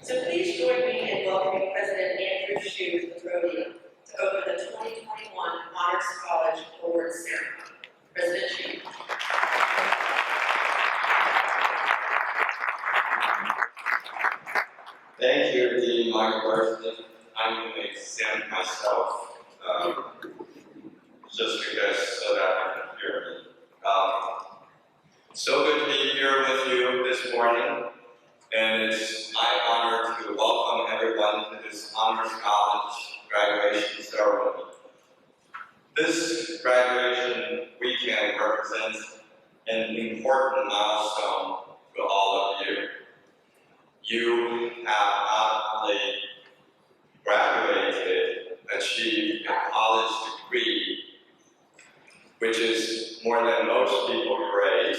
So please join me in welcoming President Andrew Shue to the podium to open the 2021 Honors College Awards Ceremony. President Shue. Thank you, Dean Mark. I'm going to extend myself just because so that you can hear me. So good to be here with you this morning, and it's my honor to welcome everyone to this Honors College graduation ceremony. This graduation weekend represents an important milestone to all of you. You have not only graduated, achieved a college degree, which is more than most people your age,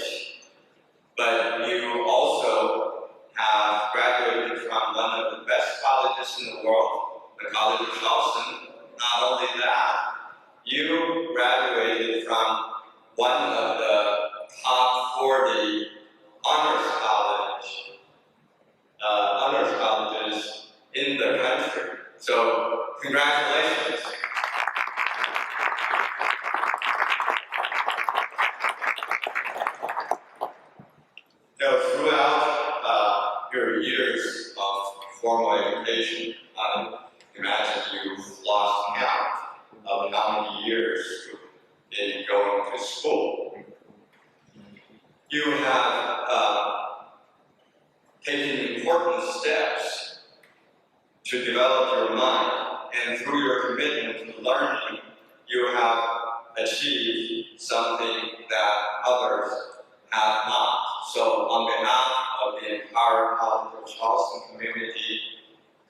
but you also have graduated from one of the best colleges in the world, the College of Charleston. Not only that, you graduated from one of the top 40 honors colleges in the country. So, congratulations. Throughout your years of formal education, I imagine you've lost count of how many years you've been going to school. You have taken important steps to develop your mind, and through your commitment to learning, you have achieved something that others have not. So on behalf of the entire College of Charleston community,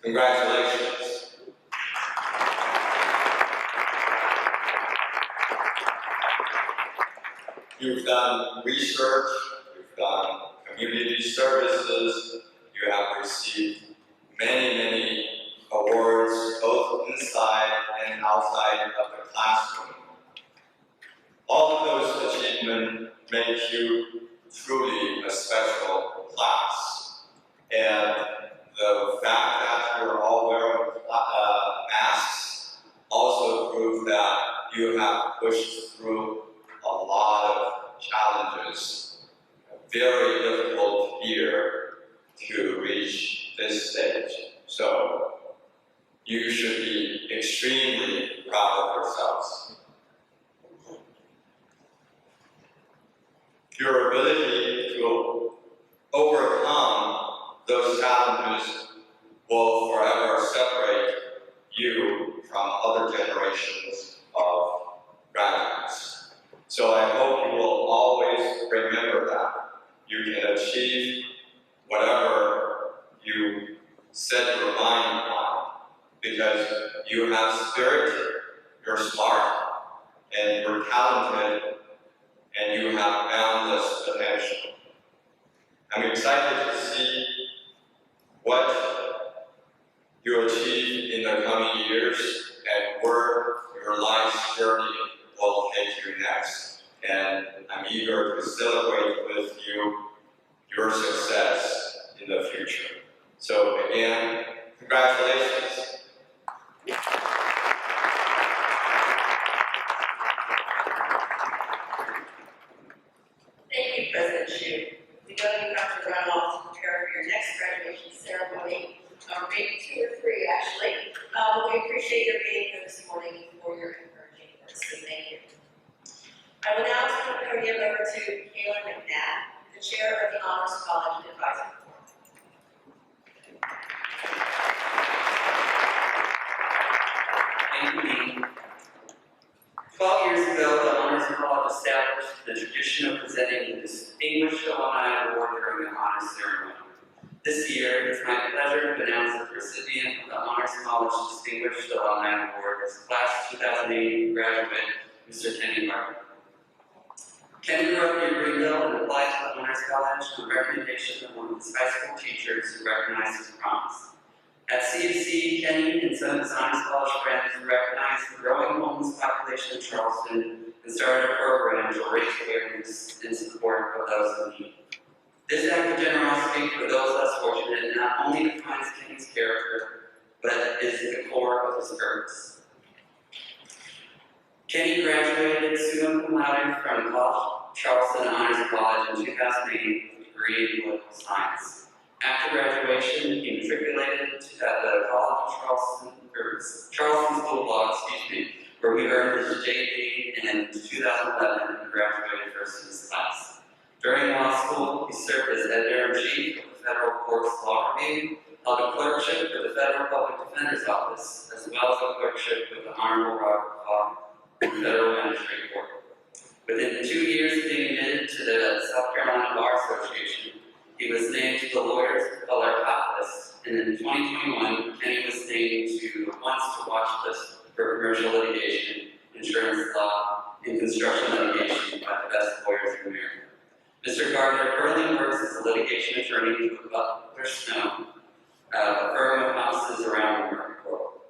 congratulations. You've done research, you've done community services, you have received many awards, both inside and outside of the classroom. All of those achievements make you truly a special class. And the fact that you're all wearing masks also proves that you have pushed through a lot of challenges, very difficult here to reach this stage. So you should be extremely proud of yourselves. Your ability to overcome those challenges will forever separate you from other generations of graduates. So I hope you will always remember that. You can achieve whatever you set your mind on, because you have spirit, you're smart, and you're talented, and you have boundless potential. I'm excited to see what you achieve in the coming years and where your life's journey will take you next. And I'm eager to celebrate with you your success in the future. So again, congratulations. Thank you, President Shue. We know you have to run off to prepare for your next graduation ceremony, or maybe 2 or 3 actually. We appreciate your being here this morning for your encouraging words, so thank you. I will now turn the podium over to Kayla McNabb, the chair of the Honors College Advisory Board. Thank you, Dean. 12 years ago, the Honors College established the tradition of presenting the Distinguished Alumni Award during the Honors Ceremony. This year, it's my pleasure to announce the recipient of the Honors College Distinguished Alumni Award is Class 2008 graduate, Mr. Kenny Martin. Ken grew up near Greenville and applied to the Honors College on recommendation of one of his high school teachers who recognized his promise. At CFC, Kenny and some of his Honors College friends recognized the growing homeless population of Charleston and started a program to raise awareness in support of those in need. This act of generosity for those less fortunate not only defines Kenny character, but is the core of his purpose. Kenny graduated summa cum laude from Charleston Honors College in 2008 with a degree in political science. After graduation, he matriculated at the College of Charleston School of Law, where he earned his JD in 2011 and graduated first in his class. During law school, he served as editor-in-chief of the Federal Court's Law Review, held a clerkship with the Federal Public Defender's Office, as well as a clerkship with the Honorable Robert Fogg Federal Magistrate Court. Within 2 years of being admitted to the South Carolina Bar Association, he was named to the Lawyers of Color Hot List, and in 2021, Kenny was named to the Once to Watch list for commercial litigation, insurance law, and construction litigation by the best lawyers in America. Mr. Gardner currently works as a litigation attorney with Butler Snow, a firm of offices around the world.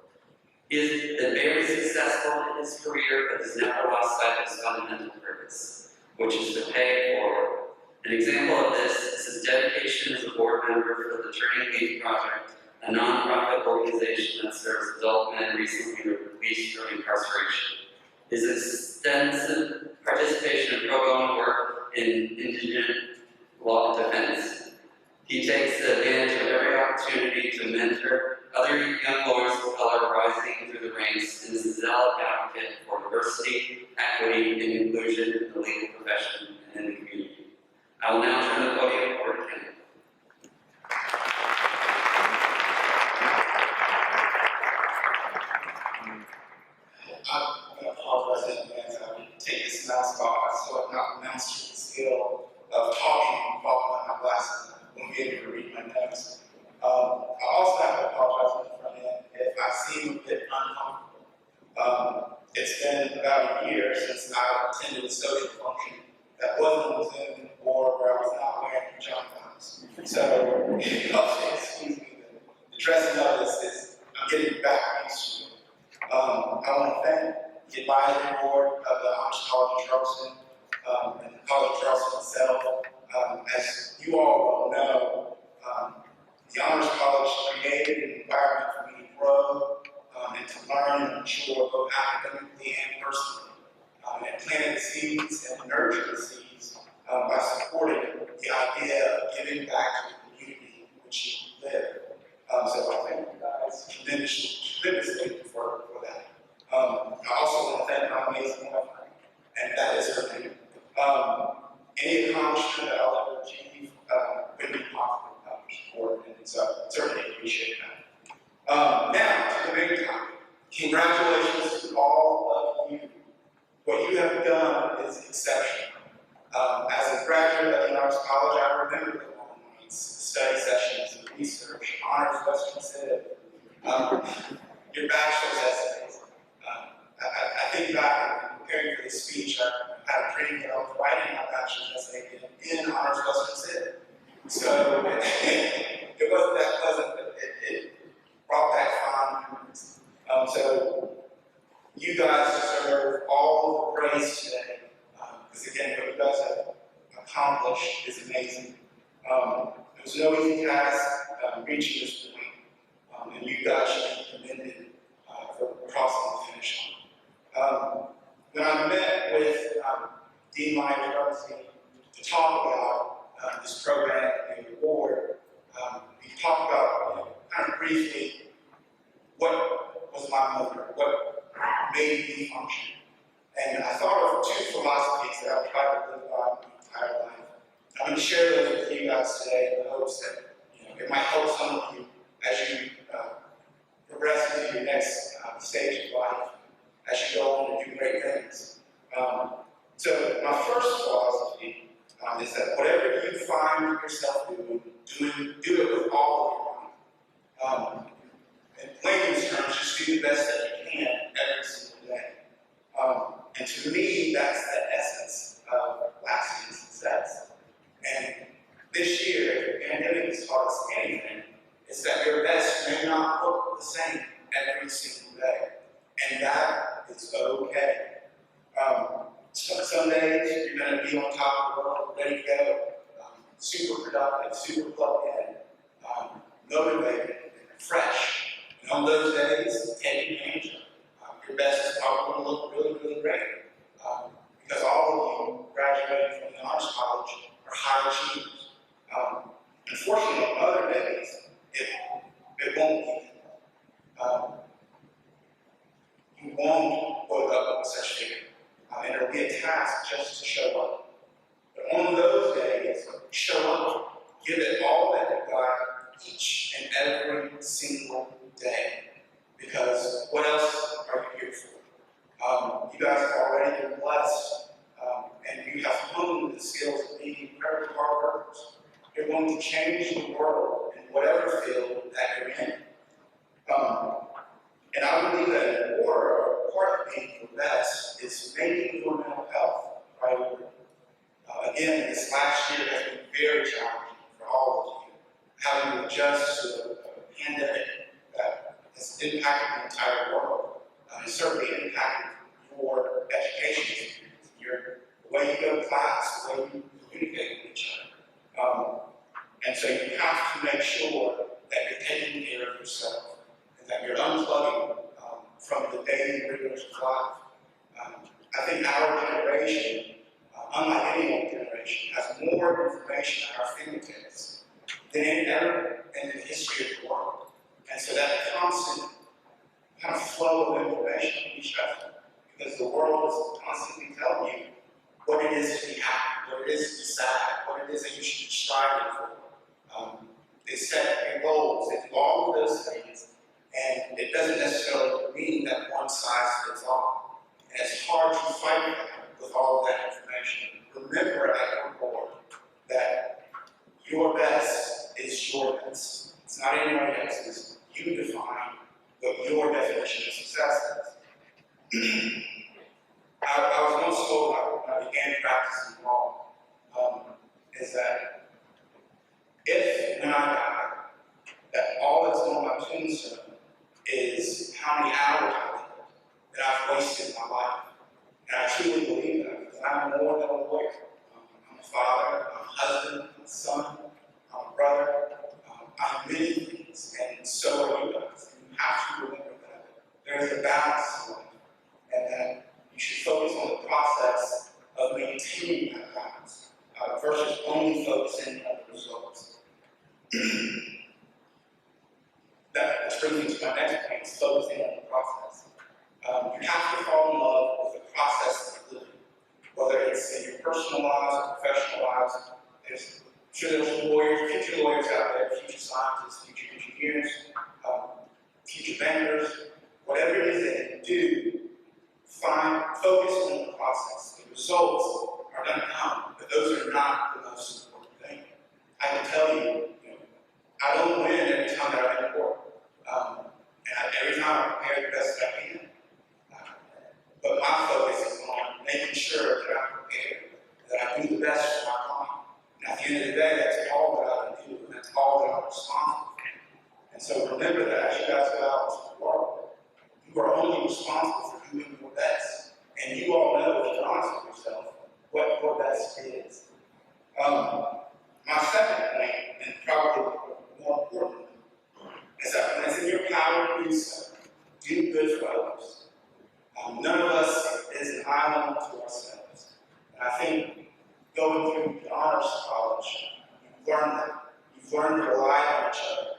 He has been very successful in his career, but has never lost sight of his fundamental purpose, which is to pay it forward. An example of this is his dedication as a board member for the Turning Leaf Project, a nonprofit organization that serves adult men recently released from incarceration. His extensive participation in pro bono work in indigent law defense. He takes advantage of every opportunity to mentor other young lawyers of color rising through the ranks and is a zealot advocate for diversity, equity, and inclusion in the legal profession and in the community. I will now turn the podium over to Kenny. I'm going to apologize in advance. I would take this mask off so I've not mastered the skill of talking and following my glasses. I won't be able to read my notes. I also have to apologize in the front end if I seem a bit uncomfortable. It's been about a year since I attended a social function that wasn't on Zoom or where I was not wearing pajamas. So, if you'll excuse me, the dressing up is I'm getting back used to it. I want to thank the advisory board of the Honors College of Charleston and the College of Charleston itself. As you all will know, the Honors College created an environment for me to grow and to learn and mature both academically and personally. It planted the seeds and nurtured the seeds by supporting the idea of giving back to the community in which you live. So I thank you guys tremendously for that. I also want to thank my amazing wife, and that is her name. Any accomplishment that I'll ever achieve would be possible without your support, and so I certainly appreciate that. Now, to the main topic. Congratulations to all of you. What you have done is exceptional. As a graduate of the Honors College, I remember the long nights, study sessions, and research, honors Western Civ, your bachelor's essays. I think back and preparing for this speech, I had a dream that I was writing my bachelor's essay in honors Western Civ. So it wasn't that pleasant, but it brought back fond memories. So you guys deserve all the praise today, because again, what you guys have accomplished is amazing. It was no easy task reaching this point, and you guys should be commended for crossing the finish line. When I met with Dean Meyer to talk about this program and the award, we talked about, kind of briefly, what was my motor, what made me function. And I thought of two philosophies that I've tried to live by my entire life. I'm going to share those with you guys today in the hopes that it might help some of you as you progress into your next stage of life, as you go on and do great things. So my first philosophy is that whatever you find yourself doing, do it with all of your mind. In layman's terms, just do the best that you can every single day. And to me, that's the essence of lasting success. And this year, if the pandemic has taught us anything, it's that your best may not look the same every single day. And that is okay. Some days you're going to be on top of the world, ready to go, super productive, super plugged in, motivated, fresh. And on those days, take advantage of it. Your best is probably going to look really, really great. Because all of you graduating from the Honors College are high achievers. Unfortunately, on other days, it won't be. You won't look up with such vigor. And it'll be a task just to show up. But on those days, show up. Give it all that you've got each and every single day. Because what else are you here for? You guys have already been blessed, and you have honed the skills of being incredibly hard workers. You're going to change the world in whatever field that you're in. And I believe that an important part of being your best is making your mental health a priority. Again, this last year has been very challenging for all of you, having to adjust to a pandemic that has impacted the entire world. It's certainly impacted your education experience, the way you go to class, the way you communicate with each other. And so you have to make sure that you're taking care of yourself and that you're unplugging from the daily rigors of life. I think our generation, unlike any other generation, has more information at our fingertips than any ever in the history of the world. And so that constant kind of flow of information can be stressful because the world is constantly telling you what it is to be happy, what it is to be sad, what it is that you should be striving for. They set your goals, they do all of those things, and it doesn't necessarily mean that one size fits all. And it's hard to fight with all of that information. Remember at your core that your best is your best. It's not anybody else's. You define what your definition of success is. I was once told when I began practicing law, is that if, when I die, that all that's on my tombstone is how many hours I lived, that I've wasted my life. And I truly believe that because I'm more than a lawyer. I'm a father, I'm a husband, I'm a son, I'm a brother, I'm many things, and so are you guys. And you have to remember that there is a balance in life, and that you should focus on the process of maintaining that balance versus only focusing on the results. That brings me to my next point, is focusing on the process. You have to fall in love with the process of living, whether it's in your personal lives or professional lives. There's lawyers, future lawyers out there, future scientists, future engineers, future bankers, whatever it is that you do, focus on the process. The results are going to come, but those are not the most important thing. I can tell you, I don't win every time that I'm in court. And every time I prepare the best I can. But my focus is on making sure that I'm prepared, that I do the best for my client. And at the end of the day, that's all that I can do, and that's all that I'm responsible for. And so remember that as you guys go out into the world, you are only responsible for doing your best. And you all know, if you're honest with yourself, what your best is. My second point, and probably more important, is that when it's in your power to do so, do good for others. None of us is an island to ourselves. And I think going through the Honors College, you've learned that. You've learned to rely on each other,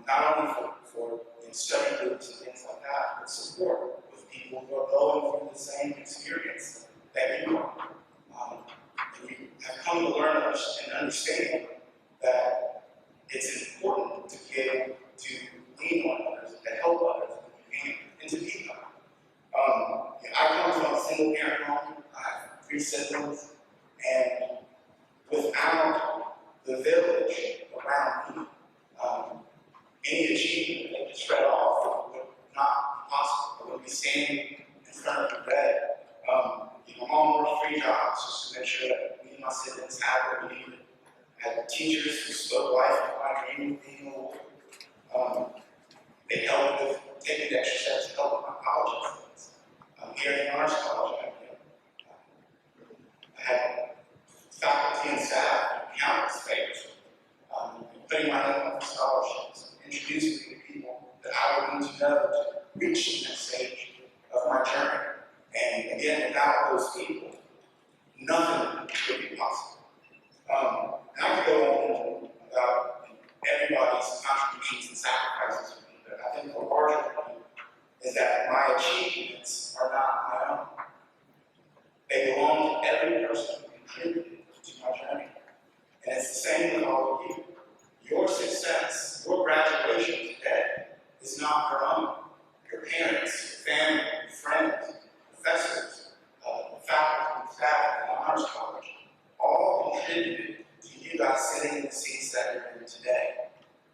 not only for in study groups and things like that, but support with people who are going through the same experience that you are. And you have come to learn and understand that it's important to be able to lean on others, to help others, and to be kind. I come from a single parent home. I have 3 siblings, and without the village around me, any achievement that gets read off would not be possible. I wouldn't be standing in front of the bed. My mom worked 3 jobs just to make sure that me and my siblings had what we needed. I had teachers who spoke life into my dream of being a lawyer. They helped with taking the extra steps to help with my college things. Here at the Honors College, I had faculty and staff countless favors, putting my name on scholarships, introducing me to people those people, nothing would be possible. And I could go on about everybody's contributions and sacrifices for me, but I think the larger point is that my achievements are not my own. They belong to every person who contributed to my journey. And it's the same with all of you. Your success, your graduation today is not your own. Your parents, your family, your friends, professors, the faculty and staff at the Honors College, all contributed to you guys sitting in the seats that you're in today.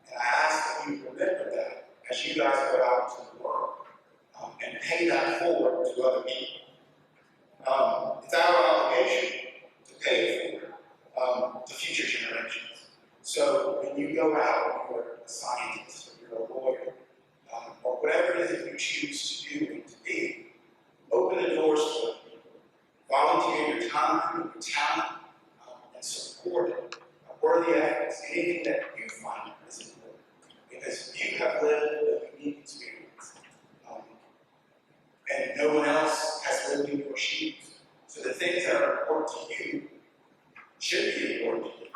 And I ask that you remember that as you guys go out into the world and pay that forward to other people. It's our obligation to pay it forward to future generations. So when you go out, you're a scientist, or you're a lawyer, or whatever it is that you choose to do and to be, open the doors for them. Volunteer your time, your talent, and support worthy efforts, anything that you find is important. Because you have lived a unique experience. And no one else has lived in your shoes. So the things that are important to you should be important to you.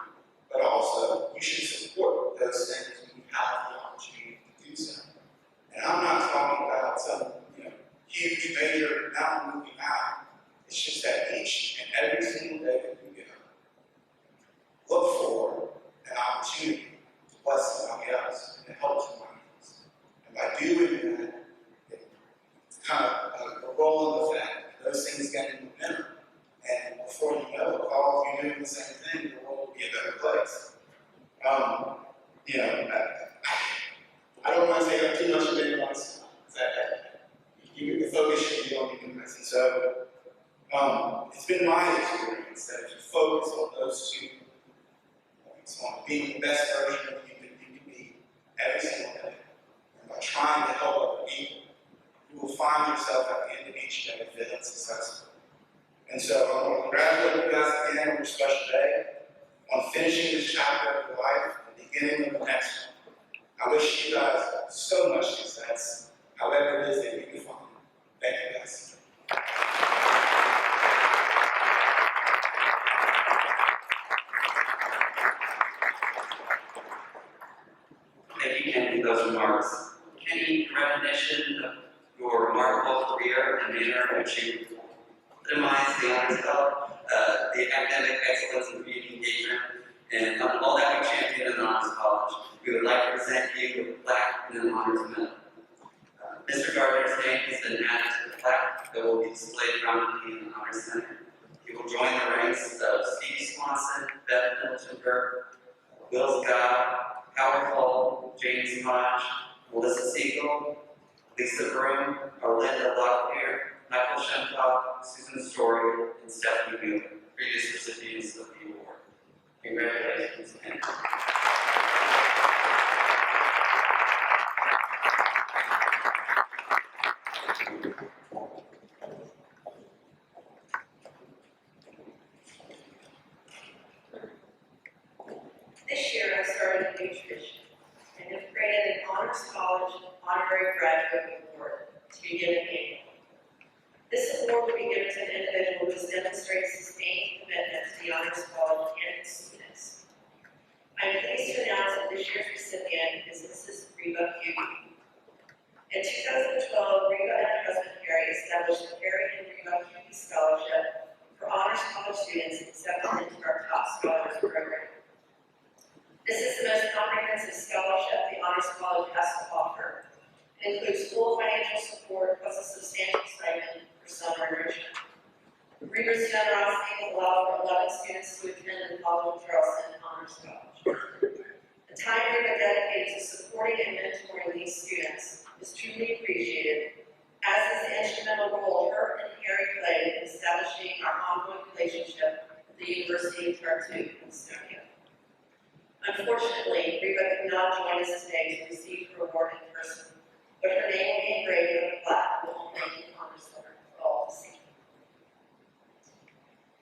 But also, you should support those things when you have the opportunity to do so. And I'm not talking about some huge, major mountain moving out. It's just that each and every single day that you get up, look for an opportunity to bless somebody else and to help somebody else. And by doing that, it's kind of a rolling effect. Those things get in momentum. And before you know it, all of you doing the same thing, the world will be a better place. I don't want to take up too much of anyone's time. The focus should be on you guys. And so, it's been my experience that if you focus on those 2 points, on being the best version of you that you can be every single day, and by trying to help other people, you will find yourself at the end of each day feeling successful. And so I want to congratulate you guys again on your special day, on finishing this chapter of your life and beginning of the next one. I wish you guys so much success, however it is that you can find. Thank you guys. Thank you, Kenny, for those remarks. Kenny, in recognition of your remarkable career and manner in which you epitomized the Honors Club, the academic excellence and community engagement, and all that we champion in the Honors College, we would like to present you with a plaque and an Honors Medal. Mr. Gardner's name has been added to the plaque that will be displayed prominently in the Honors Center. He will join the ranks of Stevie Swanson, Beth Middleton-Burke, Will Scott, Howard Hall, James Hodge, Melissa Siegel, Lisa Broom, Arlinda Locklear, Michael Shemtop, Susan Story, and Stephanie Wheeler, previous recipients of the award. Congratulations, Kenny. This year, I started a new tradition and have created an Honors College Honorary Graduate Award to be given annually. This award will be given to an individual who has demonstrated sustained commitment to the Honors College and its students. I am pleased to announce that this year's recipient is Mrs. Reba Hughes. In 2012, Reba and her husband Harry established the Harry and Reba Hughes Scholarship for Honors College students accepted into our Top Scholars program. This is the most comprehensive scholarship the Honors College has to offer. It includes full financial support plus a substantial stipend for summer enrichment. Reba's generosity will allow for 11 students to attend the College of Charleston Honors College. The time Reba dedicated to supporting and mentoring these students is truly appreciated, as is the instrumental role her and Harry played in establishing our ongoing relationship with the University of Tartu in Estonia. Unfortunately, Reba could not join us today to receive her award in person, but her name will be engraved on a plaque that will make the Honors Center for all to see.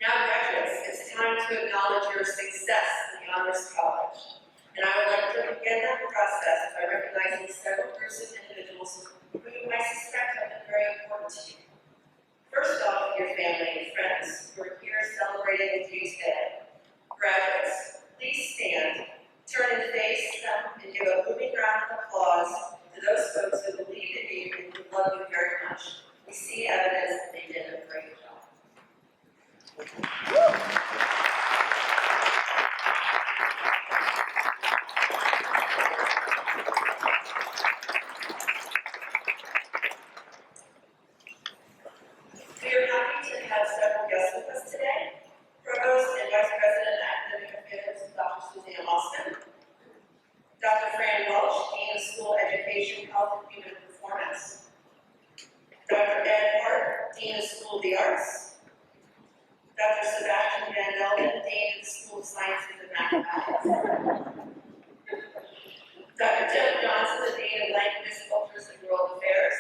Now, graduates, it's time to acknowledge your success in the Honors College, and I would like to begin that process by recognizing several groups of individuals who I suspect have been very important to you. First off, yourself, your family, and friends who are here celebrating with you today. Graduates, please stand, turn and face them, and give a moving round of applause to those folks who believe in you and who love you very much. We see evidence that they did a great job. We are happy to have several guests with us today. Provost and Vice President of Academic Affairs, Dr. Suzanne Austin. Dr. Fran Welch, Dean of School Education, Health, and Human Performance. Dr. Ed Hart, Dean of School of the Arts. Dr. Sebastian Van Delden, Dean of the School of Sciences and Mathematics. Dr. Joe Johnson, the Dean of Language, Cultures, and World Affairs.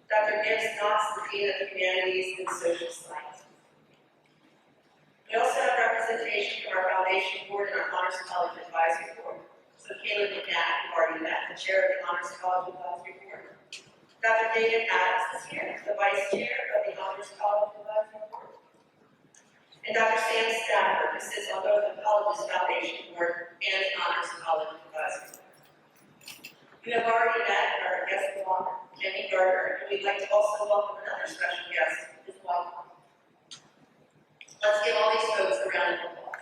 Dr. Gibbs Knox, the Dean of Humanities and Social Sciences. We also have representation from our Foundation Board and our Honors College Advisory Board. So Caleb McNabb, who already met, the Chair of the Honors College Advisory Board. Dr. David Adams is here, the Vice Chair of the Honors College Advisory Board. And Dr. Sam Stafford, who sits on both the college's Foundation Board and the Honors College Advisory Board. We have already met our guest of honor, Jenny Gardner, and we'd like to also welcome another special guest, his wife. Let's give all these folks a round of applause.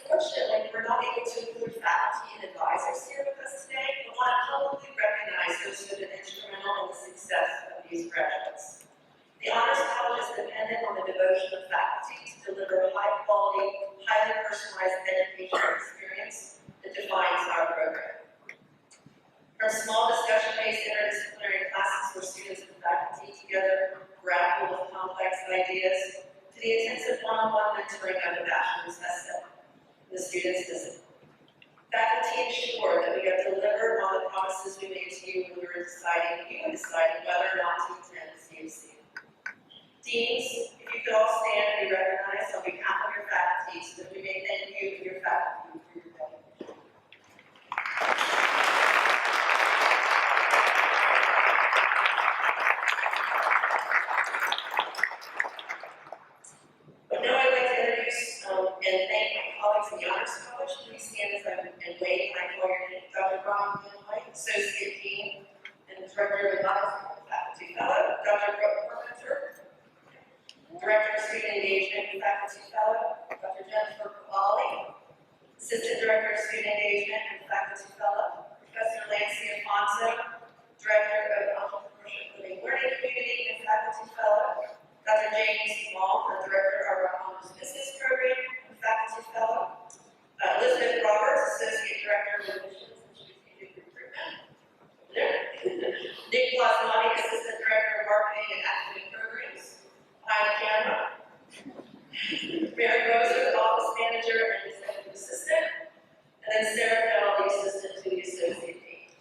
Unfortunately, we're not able to include faculty and advisors here with us today, but want to publicly recognize those who have been instrumental in the success of these graduates. The Honors College is dependent on the devotion of faculty to deliver a high-quality, highly personalized educational experience that defines our program. From small discussion-based interdisciplinary classes where students and faculty together grapple with complex ideas, to the intensive one-on-one mentoring of the bachelor's essay, the students' discipline. Faculty ensure that we have delivered on the promises we made to you when we were deciding whether or not to attend CFC. Deans, if you could all stand and be recognized on behalf of your faculty so that we may thank you and your faculty for your dedication. Now I'd like to introduce and thank my colleagues in the Honors College. Please stand as and wait. I call your name. Dr. Ron White, Associate Dean and Director of Advisory Faculty Fellow. Dr. Brooke Parmenter, Director of Student Engagement and Faculty Fellow. Dr. Jennifer Cavalli, Assistant Director of Student Engagement and Faculty Fellow. Professor Lancy Afonso, Director of Entrepreneurship Living Learning Community and Faculty Fellow. Dr. James Long, the Director of our Honors Business Program and Faculty Fellow. Elizabeth Roberts, Associate Director of Admissions and Strategic Recruitment. Nick Plasmati, Assistant Director of Marketing and Academic Programs. Heidi Canva. Mary Roser, the Office Manager and Executive Assistant. And then Sarah Bell, the Assistant to the Associate Dean.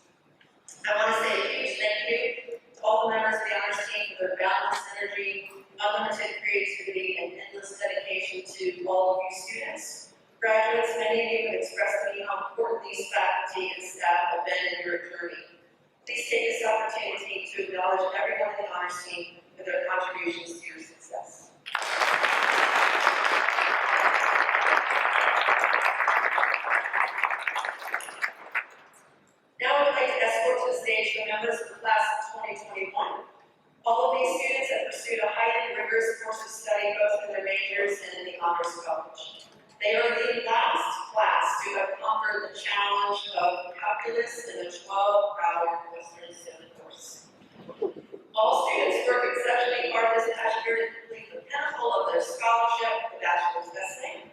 I want to say a huge thank you to all the members of the Honors team for their boundless energy, unlimited creativity, and endless dedication to all of you students. Graduates, many of you have expressed to me how important these faculty and staff have been in your journey. Please take this opportunity to acknowledge everyone in the Honors team for their contributions to your success. Now I would like to escort to the stage the members of the class of 2021. All of these students have pursued a highly rigorous course of study both in their majors and in the Honors College. They are the last class to have conquered the challenge of calculus in a 12-hour Western Civ course. All students work exceptionally hard this past year to complete the pinnacle of their scholarship, the bachelor's essay.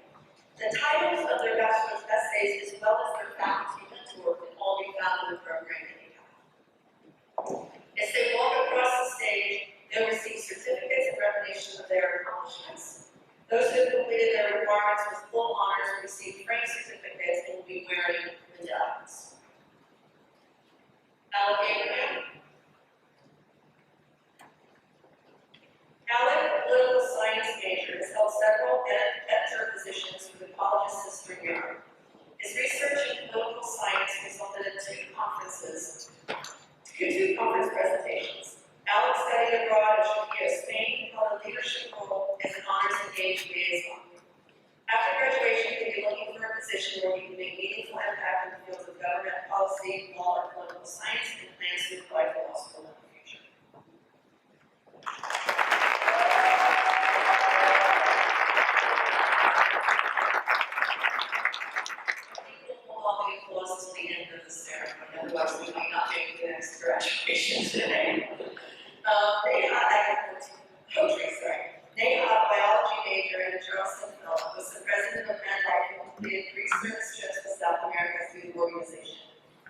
The titles of their bachelor's essays, as well as their faculty mentor, can all be found in the program anyhow. As they walk across the stage, they'll receive certificates and recognition of their accomplishments. Those who have completed their requirements with full honors will receive framed certificates and will be wearing medallions. Alec Abraham. Alec Two conference presentations. Alex studied abroad at Sophia, Spain, held a leadership role as an honors engaged liaison. After graduation, he will be looking for a position where he can make meaningful impact in the fields of government, policy, law, or political science, and plans to apply for law school in the future. We'll all be close to the end of the ceremony, otherwise we might not make the next graduation today. Neha, a biology major and a Charleston fellow, was the president of Mallory and completed 3 service trips to South America through the organization.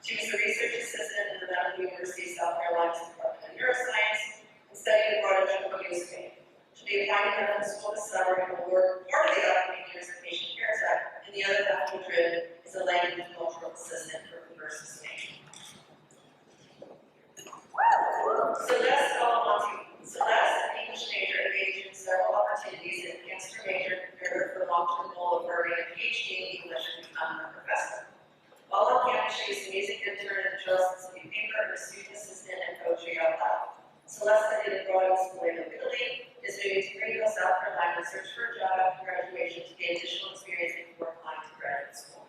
She was a research assistant in the Medical University of South Carolina's Department of Neuroscience and studied abroad at Sophia, Spain. She'll be appointed medical school this summer and will work part of the upcoming years of Patient Care Act, and the other half of Madrid is a language and cultural assistant for Converse Spain. Celeste, an English major, engaged in several opportunities and enhanced her major, prepared her for the long-term goal of earning a PhD in English and becoming a professor. While on campus, she was a music intern at the Charleston City paper, a student assistant, and poetry out loud. Celeste studied abroad in Spoleto, Italy, is moving to Greenville, South Carolina, to search for a job after graduation to gain additional experience before applying to graduate school.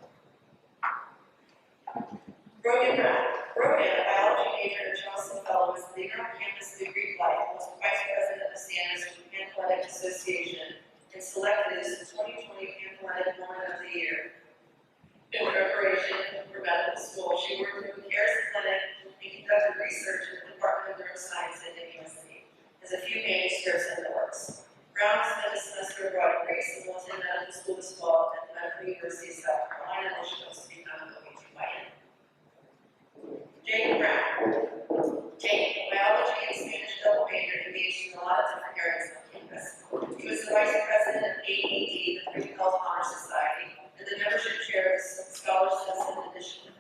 Brogan, a biology major and Charleston fellow, was the leader on campus through Greek life, was the vice president of Sanders Athletic Association, and selected as the 2020 Athletic Woman of the Year. In preparation for medical school, she worked in the CARES clinic and conducted research in the Department of Neuroscience at USC. Has a few manuscripts in the works. Brown spent a semester abroad in Greece and was in medical school this fall at the Medical University of South Carolina, and she hopes to become an OB/GYN. Jane Brown. Jane, a biology and Spanish double major, engaged in a lot of different areas on campus. She was the vice president of AED, the Pre-Health Honor Society, and the membership chair of the Scholar Citizen Initiative.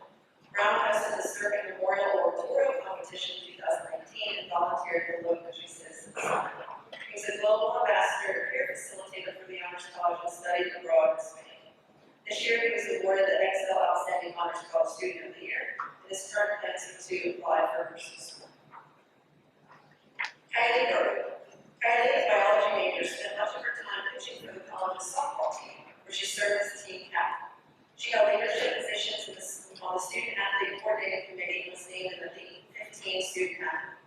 Brown hosted the Circuit Memorial Oratorio Competition in 2019 and volunteered for the Low Country Citizens. He was a global ambassador and peer facilitator for the Honors College and studied abroad in Spain. This year, he was awarded the Excel Outstanding Honors College Student of the Year, and is currently planning to apply for nursing school. Kylie Burke. Kylie, a biology major, spent much of her time coaching for the college's softball team, where she served as the team captain. She held leadership positions on the student athlete coordinating committee and was named in the 15 student athlete.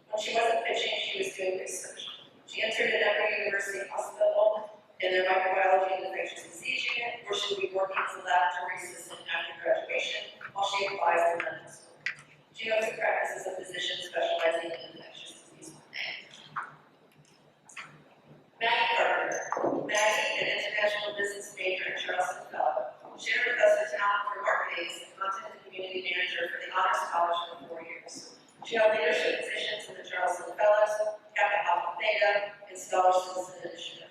When she wasn't pitching, she was doing research. She entered at Emory University Hospital in their microbiology and infectious disease unit, where she will be working as a laboratory assistant after graduation while she applies to medical school. She hopes to practice as a physician specializing in infectious disease. Maggie Carpenter. Maggie, an international business major and Charleston fellow, shared with us her talent for marketing as a content and community manager for the Honors College for 4 years. She held leadership positions in the Charleston Fellows, Kappa Alpha Theta, and Scholar Citizen Initiative.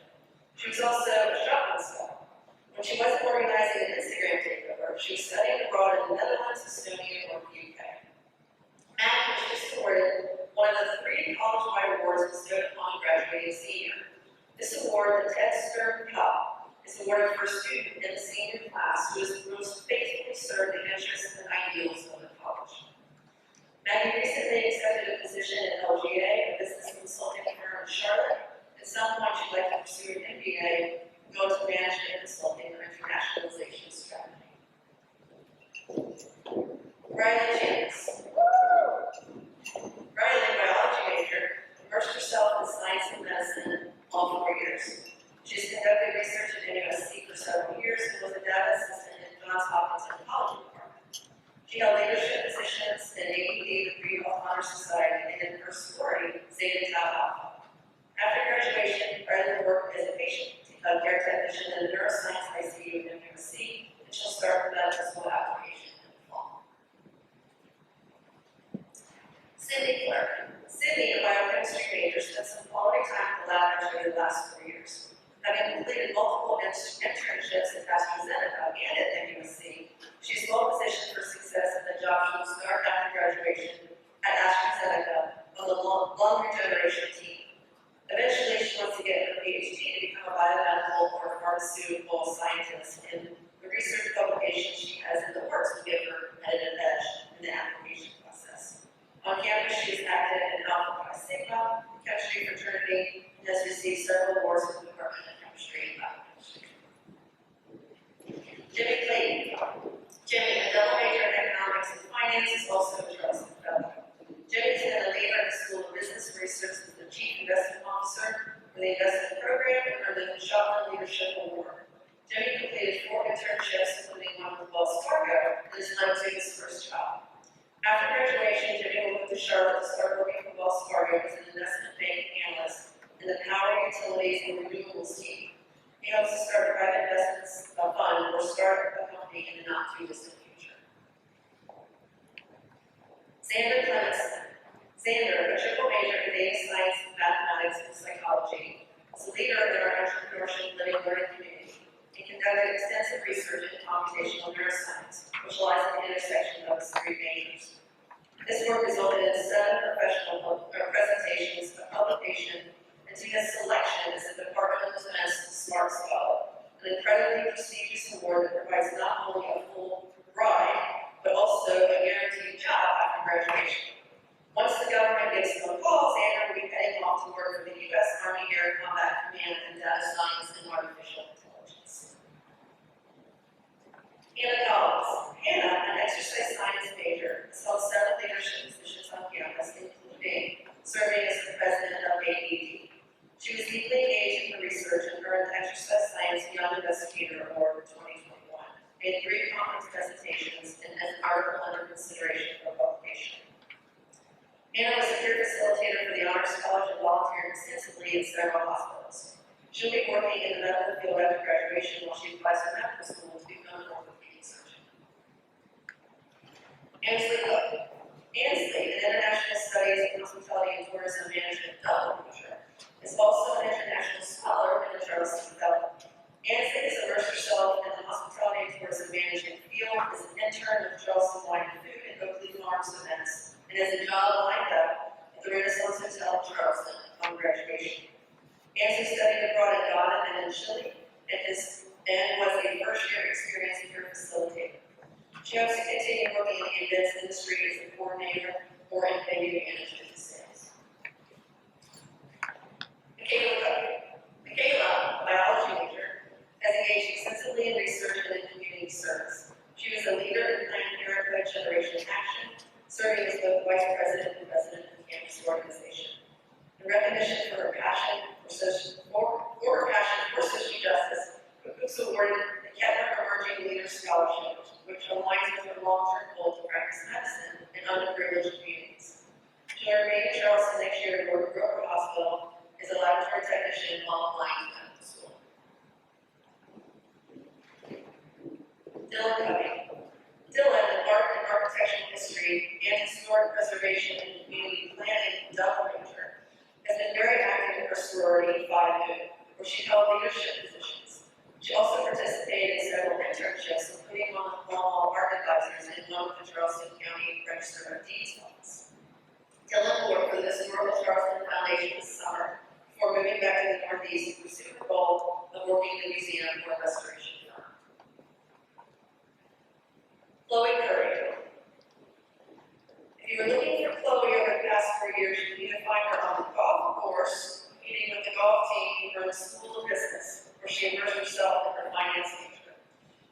She was also a shotgun scholar. When she wasn't organizing an Instagram takeover, she was studying abroad in the Netherlands, Estonia, or the UK. Maggie was just awarded one of the 3 college-wide awards bestowed upon graduating senior. This award, the Ted Stern Cup, is awarded for a student in the senior class who has most faithfully served the interests and ideals of the college. Maggie recently accepted a position at LGA, a business consulting firm in Charlotte. At some point, she'd like to pursue an MBA, go into management consulting or internationalization strategy. Riley James. Riley, a biology major, immersed herself in science and medicine all 4 years. She's conducted research at USC for several years and was a data assistant in Johns Hopkins Oncology Department. She held leadership positions in AED, the Pre-Health Honor Society, and in her sorority, Zeta Tau Alpha. After graduation, Riley worked as a patient care technician in the neuroscience ICU at USC, and she'll start the medical school application in the fall. Cindy Clark. Cindy, a biochemistry major, spent some quality time in the lab over the last 4 years. Having completed multiple internships at AstraZeneca and at USC, she's well positioned for success in the job she will start after graduation at AstraZeneca on the lung regeneration team. Eventually, she wants to get her PhD to become a biomedical or pharmaceutical scientist, and the research publications she has in the works will give her competitive edge in the application process. On campus, chemistry fraternity and has received several awards from the Department of Chemistry and Biochemistry. Jimmy Clayton. Jimmy, a double major in economics and finance, is also a Charleston fellow. Jimmy has been a leader in the School of Business where he serves as the Chief Investment Officer for the investment program and earned the Charleston Leadership Award. Jimmy completed 4 internships, including one with Wells Fargo, and is now taking his first job. After graduation, Jimmy will move to Charlotte to start working for Wells Fargo as an investment banking analyst in the power, utilities, and renewables team. He hopes to start a private investments fund or start a company in the not-too-distant future. Xander Clemens. Xander, a triple major in data science, mathematics, and psychology, is a leader in our entrepreneurship living learning community. He conducted extensive research in computational neuroscience, which lies at the intersection of his 3 majors. This work resulted in 7 professional presentations, a publication, and to his selection as the Department of Defense Smart Scholar, an incredibly prestigious award that provides not only a full ride, but also a guaranteed job after graduation. Once the government gets the call, Xander will be heading off to work for the U.S. Army Air Combat Command in data science and artificial intelligence. Hannah Collins. Hannah, an exercise science major, has held several leadership positions on campus, including serving as the president of AED. She was deeply engaged in the research and earned the Exercise Science Young Investigator Award for 2021, made 3 conference presentations, and has an article under consideration for publication. Hannah was a peer facilitator for the Honor College and volunteered extensively in several hospitals. She'll be working in the medical field after graduation while she applies for medical school to become an orthopedic surgeon. Ansley Cook. Ansley, an international studies and hospitality and tourism management double major, is also an international scholar and a Charleston fellow. Ansley has immersed herself in the hospitality and tourism management field as an intern with Charleston Wine and Food and Oakley Farms events, and has a job lined up at the Renaissance Hotel in Charleston upon graduation. Ansley studied abroad in Ghana and in Chile, and was a first-year experience peer facilitator. She hopes to continue working in the events industry as a coordinator or in venue management and sales. Michaela Cook. Michaela, a biology major, has engaged extensively in research and in community service. She was a leader in Planned Parenthood Generation Action, serving as both vice president and president of the campus organization. In recognition for her passion for social justice, Cook was awarded the Kettner Emerging Leader Scholarship, which aligns with her long-term goal to practice medicine in underprivileged communities. She'll remain in Charleston next year to work at Grover Hospital as a laboratory technician while applying to medical school. Dylan Covey. Dylan, an art and architectural history and historic preservation and community planning double major, has been very active in her sorority, Phi Nu, where she held leadership positions. She also participated in several internships, including one with Wall Art Advisors and one with the Charleston County Register of Deeds Office. Dylan worked for the Historical Charleston Foundation this summer before moving back to the Northeast to pursue her goal of working in the museum for a restoration firm. Chloe Curry. If you were looking for Chloe over the past 4 years, you need to find her on the golf course, competing with the golf team for the School of Business, where she immersed herself in her finance major.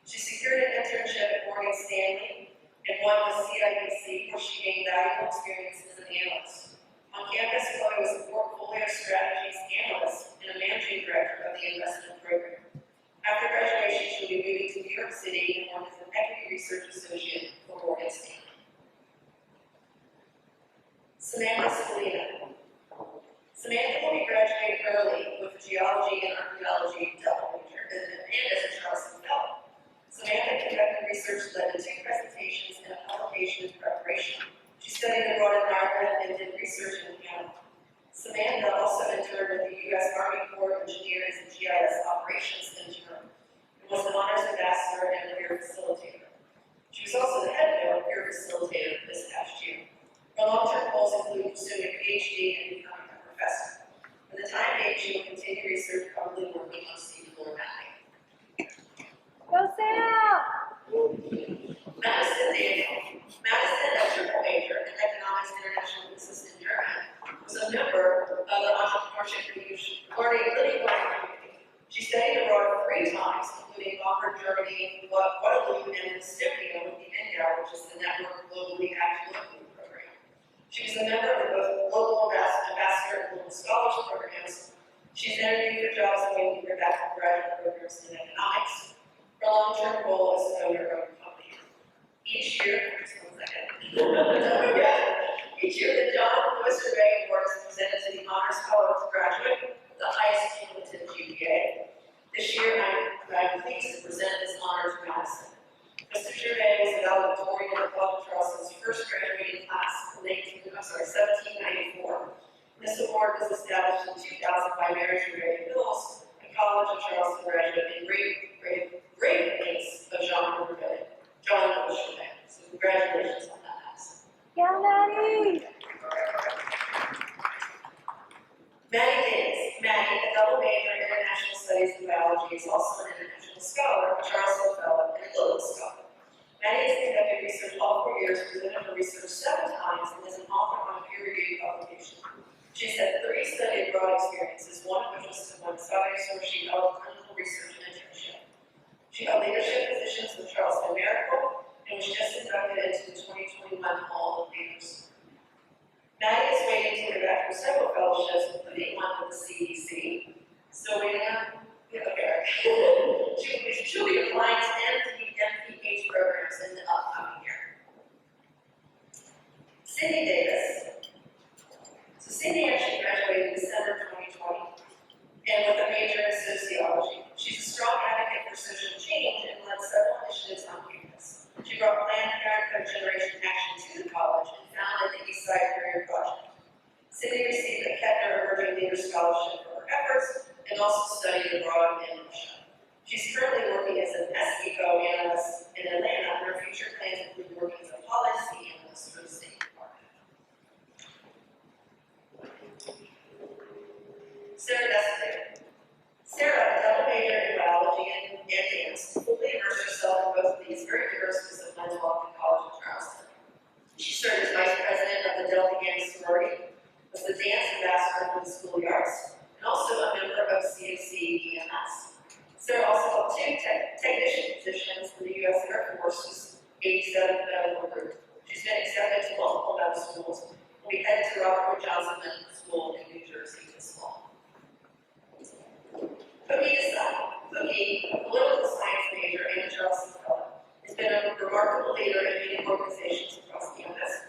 She secured an internship at Morgan Stanley and one with CIBC, where she gained valuable experience as an analyst. On campus, Chloe was a portfolio strategies analyst and a managing director of the investment program. After graduation, she'll be moving to New York City and work as an equity research associate for Morgan Stanley. Samantha Scolina. Samantha will be graduating early with a geology and archaeology double major and as a Charleston fellow. Samantha conducted research led to 2 presentations and a publication in preparation. She studied abroad in Ireland and did research in Canada. Samantha also interned with the U.S. Army Corps of Engineers and GIS Operations Intern and was an honors ambassador and a peer facilitator. She was also the head male peer facilitator this past year. Her long-term goals include pursuing a PhD and becoming a professor. For the time being, she will continue research, probably working on seafloor mapping. Go Sam! Madison Daniel. Madison, a triple major in economics, international business, and German, was a member of the business and economics. Her long-term goal is to own her own company. Each year, just one second. Each year, the John Lewis Ray Award is presented to the Honors College graduate with the highest cumulative GPA. This year, I'm pleased to present this honor to Madison. Mr. Gervais was a valedictorian of College of Charleston's first graduating class in 1794. This award was established in 2000 by Mary Gervais Hills, a College of Charleston graduate and great niece of John Lewis Gervais. So congratulations on that, Madison. Yeah, Maddie. Maddie Davis. Maddie, a double major in international studies and biology, is also an international scholar, a Charleston Fellow, and a global scholar. Maddie has conducted research all 4 years, presented her research 7 times, and is an author on a peer-reviewed publication. She's had 3 study abroad experiences, one of which was to Buenos Aires, where she held clinical research and internship. She held leadership positions with Charleston Miracle and was just inducted into the 2021 Hall of Leaders. Maddie is waiting to hear back from several fellowships, including one with the CDC. So we have she'll be applying to MPH programs in the upcoming year. Cindy Davis. So Cindy actually graduated in December 2020 and with a major in sociology. She's a strong advocate for social change and led several initiatives on campus. She brought Planned Parenthood Generation Action to the college and founded the Eastside Career Project. Cindy received a Kettner Emerging Leader Scholarship for her efforts and also studied abroad in Russia. She's currently working as an SEO analyst in Atlanta, and her future plans include working as a policy analyst for the State Department. Sarah Destler. Sarah, a double major in biology and dance, fully immersed herself in both of these very diverse disciplines while at the College of Charleston. She served as vice president of the Delta Gang sorority, was the dance ambassador for the School of the Arts, and also a member of CFC EMS. Sarah also held 2 technician positions in the U.S. Air Force's 87th Medical Group. She's been accepted to multiple medical schools and will be headed to Robert Wood Johnson Medical School in New Jersey this fall. Cookie Desai. Cookie, a political science major and a Charleston Fellow, has been a remarkable leader in many organizations across campus.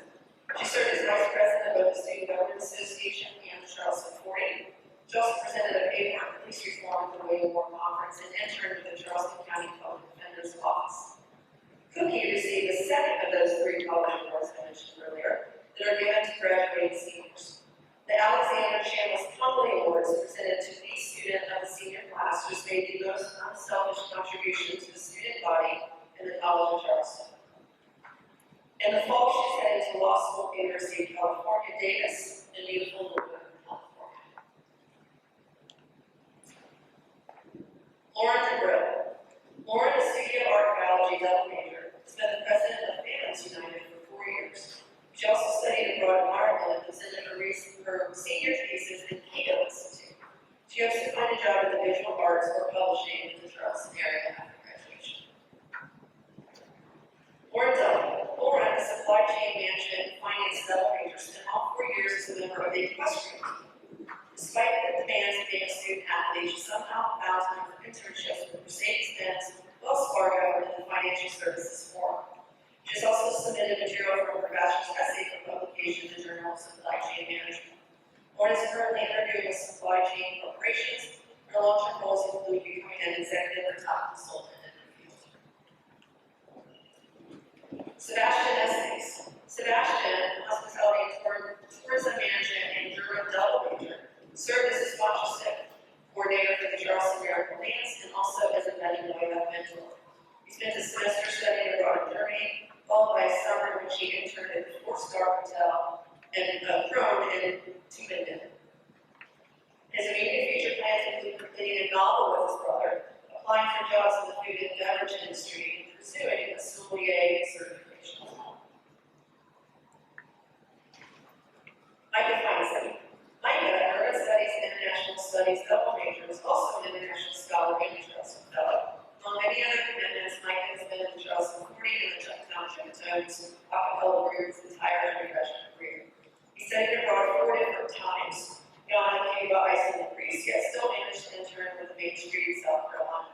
She served as vice president of both the Student Government Association and the Charleston 40. She also presented a paper on police reform at the William Moore Conference and interned with the Charleston County Public Defender's Office. Cookie received the second of those 3 college awards I mentioned earlier that are given to graduating seniors. The Alexander Chambliss Connolly Awards are presented to the student of the senior class who's made the most unselfish contribution to the student body in the College of Charleston. In the fall, she's headed to law school at the University of California, Davis, in beautiful Northern California. Lauren DeBrill. Lauren, a studio art and biology double major, has been the president of Families United for 4 years. She also studied abroad in Ireland and presented her senior thesis in Cato Institute. She hopes to find a job in the visual arts or publishing in the Charleston area after graduation. Lauren Duffy. Lauren, a supply chain management and finance double major, spent all 4 years as a member of the equestrian team. Despite the demands of being a student athlete, she somehow found time for internships with Mercedes-Benz, Wells Fargo, and the Financial Services Forum. She has also submitted material from her bachelor's essay for publication in the Journal of Supply Chain Management. Lauren is currently interviewing with supply chain corporations. Her long-term goals include becoming an executive or top consultant in the field. Sebastian Estes. Sebastian, hospitality and tourism management and Durham double major, served as a sponsorship coordinator for the Charleston Miracle Dance and also as a Metanoia mentor. He spent a semester studying abroad in Germany, followed by a summer in which he interned at the 4-star hotel and Rome and Tübingen. His immediate future plans include completing a novel with his brother, applying for jobs in the food and beverage industry, and pursuing a sommelier certification. Micah Feinstein. Micah, an urban studies and international studies double major, is also an international scholar and a Charleston Fellow. Among many other commitments, Micah has been in the Charleston 40 and the Township Tones acapella group his entire undergraduate career. He studied abroad 4 different times, Ghana, Cuba, Iceland, and Greece, yet still managed to intern with the Main Street in South Carolina.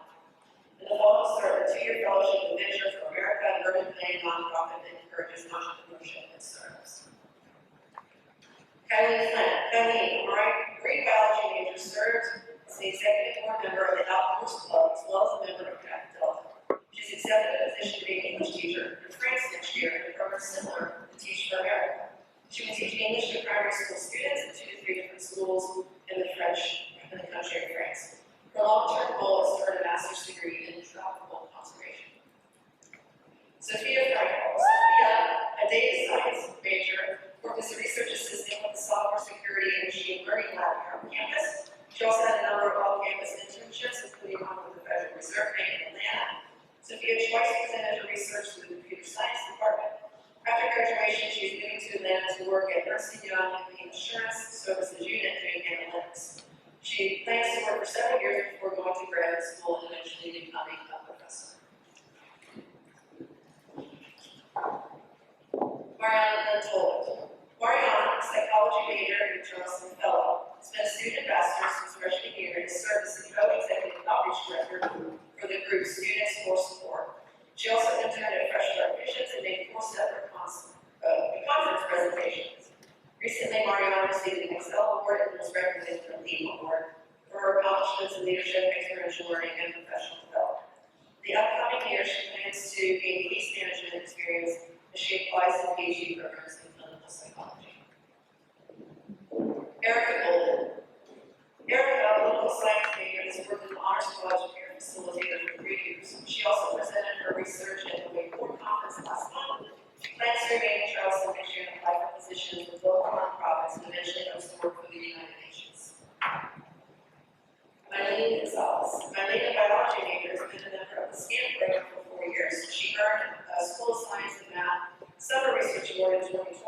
The fall started a 2-year fellowship with Venture for America, an urban planning nonprofit that encourages entrepreneurship and startups. Kylie Flynn. Kylie, marine biology major, served as the executive board member of the Outdoors Club, as well as a member of Captain Delta. She's accepted a position to be an English teacher in France next year in a program similar to Teach for America. She will teach English to primary school students in 2 to 3 different schools in the country of France. Her long-term goal is to earn a master's degree in tropical conservation. Sophia Frankel. Sophia, a data science major, worked as a research assistant with the software security and machine learning lab here on campus. She also had a number of off-campus internships, including one with the Federal Reserve Bank in Atlanta. Sophia twice presented her research to the computer science department. After graduation, she is moving to Atlanta to work at Ernst & Young in the insurance services unit doing analytics. She plans to work for several years before going to graduate school and eventually becoming a professor. Mariana Untitled. Mariana, a psychology major and Charleston fellow, has been a student ambassador since freshman year and has served as the co-executive outreach director for the group Students for Support. She also interned at Fresh Start Missions and made 4 separate conference presentations. Recently, Mariana received an Excel Award and was recommended for the LEAP Award for her accomplishments in leadership, experiential learning, and professional development. The upcoming year, she plans to gain case management experience as she applies to PhD programs in clinical psychology. Erica Golden. Erica, a political science major, has worked in the Honors College care facilitator for 3 years. She also presented her research at the Wake Forward Conference last month. She plans to remain in Charleston next year and apply for positions with local nonprofits and eventually goes to work for the United Nations. Mylene Gonzalez. Mylene, a biology major, has been a member of the SCAN program for 4 years. She earned a School of Science and Math Summer Research Award in 2020,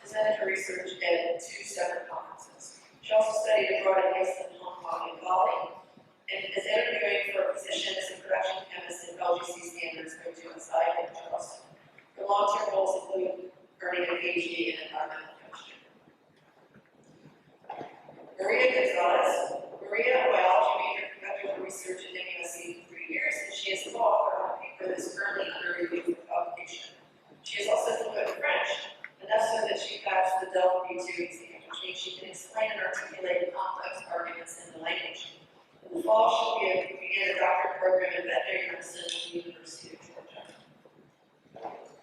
presented her research at 2 separate conferences. She also studied abroad at Hicks in Hong Kong and Bali, and is interviewing for a position as a production chemist in LGC standards for 2 inside in Charleston. Her long-term goals include earning a PhD in environmental chemistry. Maria Gonzalez. Maria, a biology major, conducted her research at MUSC for 3 years, and she is a co-author on a paper that is currently under review for publication. She is also fluent in French, enough so that she passed the Delta B2 exam, which means she can explain and articulate complex arguments in the language. In the fall, she will begin a doctorate program in veterinary medicine at the University of Georgia.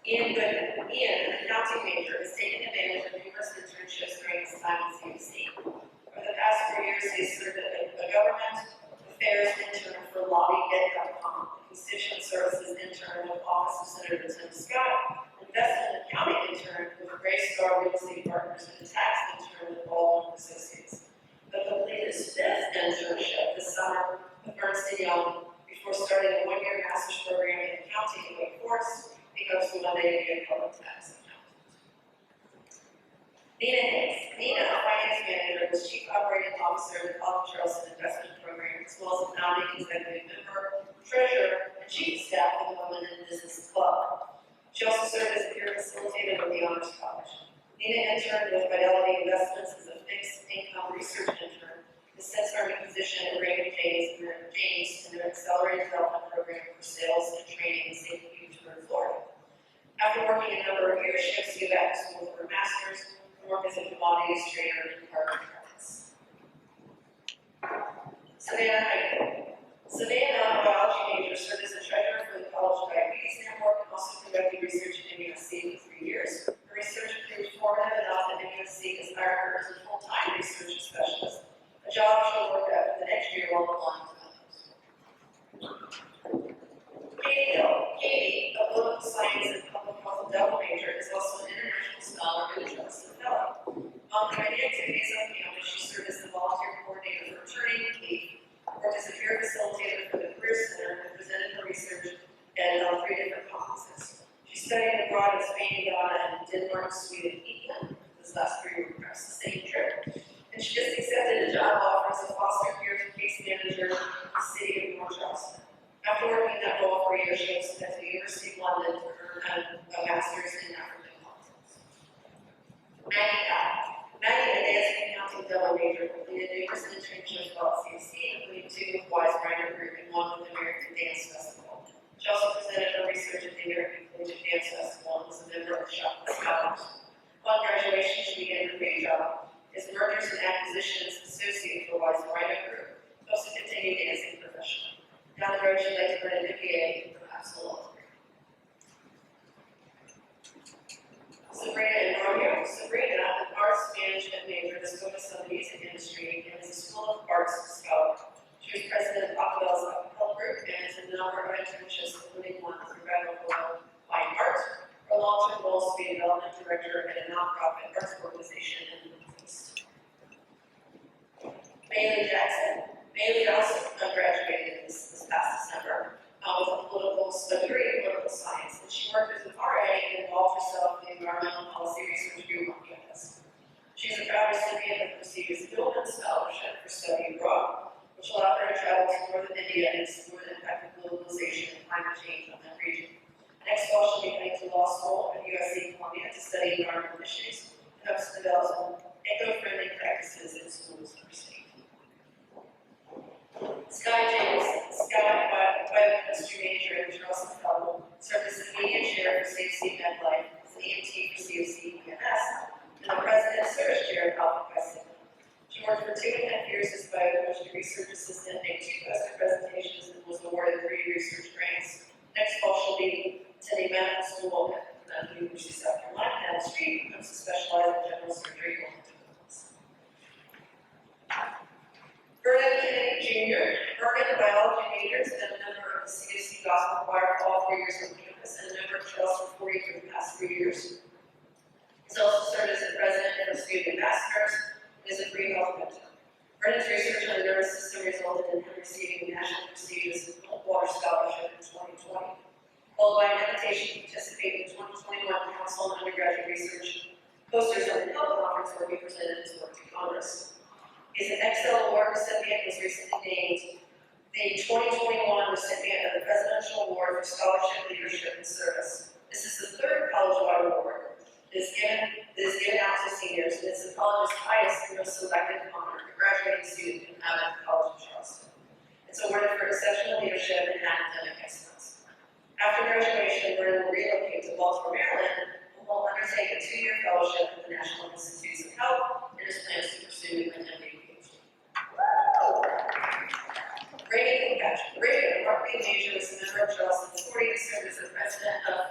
Ian Goodman. Ian, an accounting major, has taken advantage of numerous internships during his time at CUC. For the past 4 years, he has served as a government affairs intern for LobbyGet.com, a constituent services intern with Office of Senator Tim Scott, investment accounting intern with Graystar Real Estate Partners, and a tax intern with Baldwin Associates. But completed his 5th internship this summer with Ernst & Young before starting a 1-year master's program in accounting at Wake Forest. He hopes to one day be a public tax accountant. Nina Hicks. Nina, a finance manager, was Chief Operating Officer of the College Charleston Investment Program, as well as a founding executive member, treasurer, and chief of staff of the Women in Business Club. She also served as a peer facilitator of the Honors College. Nina interned with Fidelity Investments as a fixed income research intern, has since earned a position at Raymond James in their accelerated development program for sales and training in St. Petersburg, Florida. After working a number of years, she has to go back to school for her master's and work as a commodities trader in carbon markets. Savannah Heiden. Savannah, a biology major, served as a treasurer for the College Diabetes Network and also conducted research at MUSC for 3 years. Her research proved formative enough that MUSC has hired her as a full-time research specialist, a job she'll work at for the next year while applying to others. Katie Hill. Katie, a political science and public health double major, is also an international scholar and a Charleston fellow. Among her many activities on campus, she served as the volunteer coordinator for maternity leave, worked as a peer facilitator for the Career Center, and presented her research at 3 different conferences. She studied abroad in Spain, Ghana, and Denmark, Sweden, and England. This last 3 were perhaps the same trip. And she just accepted a job offer as a foster care case manager in the city of North Charleston. After working in that role for a year, she was sent to the University of London to earn a master's in African politics. Maggie Dodd. Maggie, a dance and accounting double major, completed numerous internships while at CFC, including 2 with Wise Rider Group and 1 with the American Dance Festival. She also presented her research at the American Collegiate Dance Festival and was a member of the Chocolate Scholars. Upon graduation, she began her main job as mergers and acquisitions associate for Wise Rider Group, also continued dancing professionally. Down the road, she'd like to earn an MBA from Absolute. Sabrina and Romeo. Sabrina, an arts management major that's focused on the music industry and is a School of Arts scholar. She was president of Acapel's Acapella Group and has a number of internships, including one through Federal Fine Art. Her long-term goal is to be a development director at a nonprofit arts organization in the Middle East. Bailey Jackson. Bailey also graduated this past December with a degree in political science, and she worked as an RA and involved herself in the Environmental Policy Research Group on campus. She is a proud recipient of the prestigious Gilman Scholarship for Study Abroad, which allowed her to travel to northern India and explore the impact of globalization and climate change on that region. Next fall, she'll be heading to law school at USC Columbia to study environmental issues and hopes to develop some eco-friendly practices in schools in her state. Sky James, biochemistry major at Charleston, served as the media chair for CFC MedLife, as an EMT for CFC EMS, and the president service chair at Alpha Phi Sigma. She worked for 2.5 years as biochemistry research assistant, made 2 poster presentations, and was awarded 3 research grants. Next fall, she'll be attending medical school at the University of South Carolina down the street, and hopes to specialize in general surgery. Vernon Kennedy Jr. Vernon, a biology major, has been a member of the CFC Gospel Choir for all 4 years on campus and a member of Charleston 40 for the past 3 years. He's also served as the president of student ambassadors and is a free health mentor. Vernon's research on the nervous system resulted in him receiving the national prestigious Water Scholarship in 2020. Followed by an invitation to participate in the 2021 Council on Undergraduate Research Posters on the Health Conference, where he presented his work to Congress. He's an Excel Award recipient, was recently named the 2021 recipient of the Presidential Award for Scholarship, Leadership, and Service. This is the 3rd college-wide award that is given out to seniors, and it's the college's highest and most selected honor for graduating student out of the College of Charleston. It's awarded for exceptional leadership and academic excellence. After graduation, Vernon will relocate to Baltimore, Maryland, and will undertake a 2-year fellowship at the National Institutes of Health and his plans to pursue an MD. Reagan Patrick. Reagan, a marketing major, was a member of Charleston's 40 and served as the president of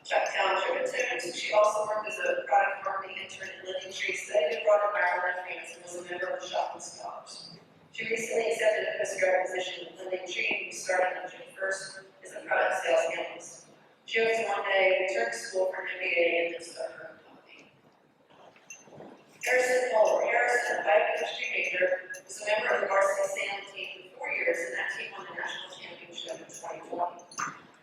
Township and she also worked as a product marketing intern at Living Tree, studied abroad in Ireland and France, and was a member of the Chocolate Scholars. She recently accepted a postgrad position at Living Tree, who started on June 1st as a product sales analyst. She hopes to one day return to school for an MBA and then start her own company. Mallory. Harrison, a biochemistry major, was a member of the varsity sailing team for 4 years, and that team won the national championship in 2020.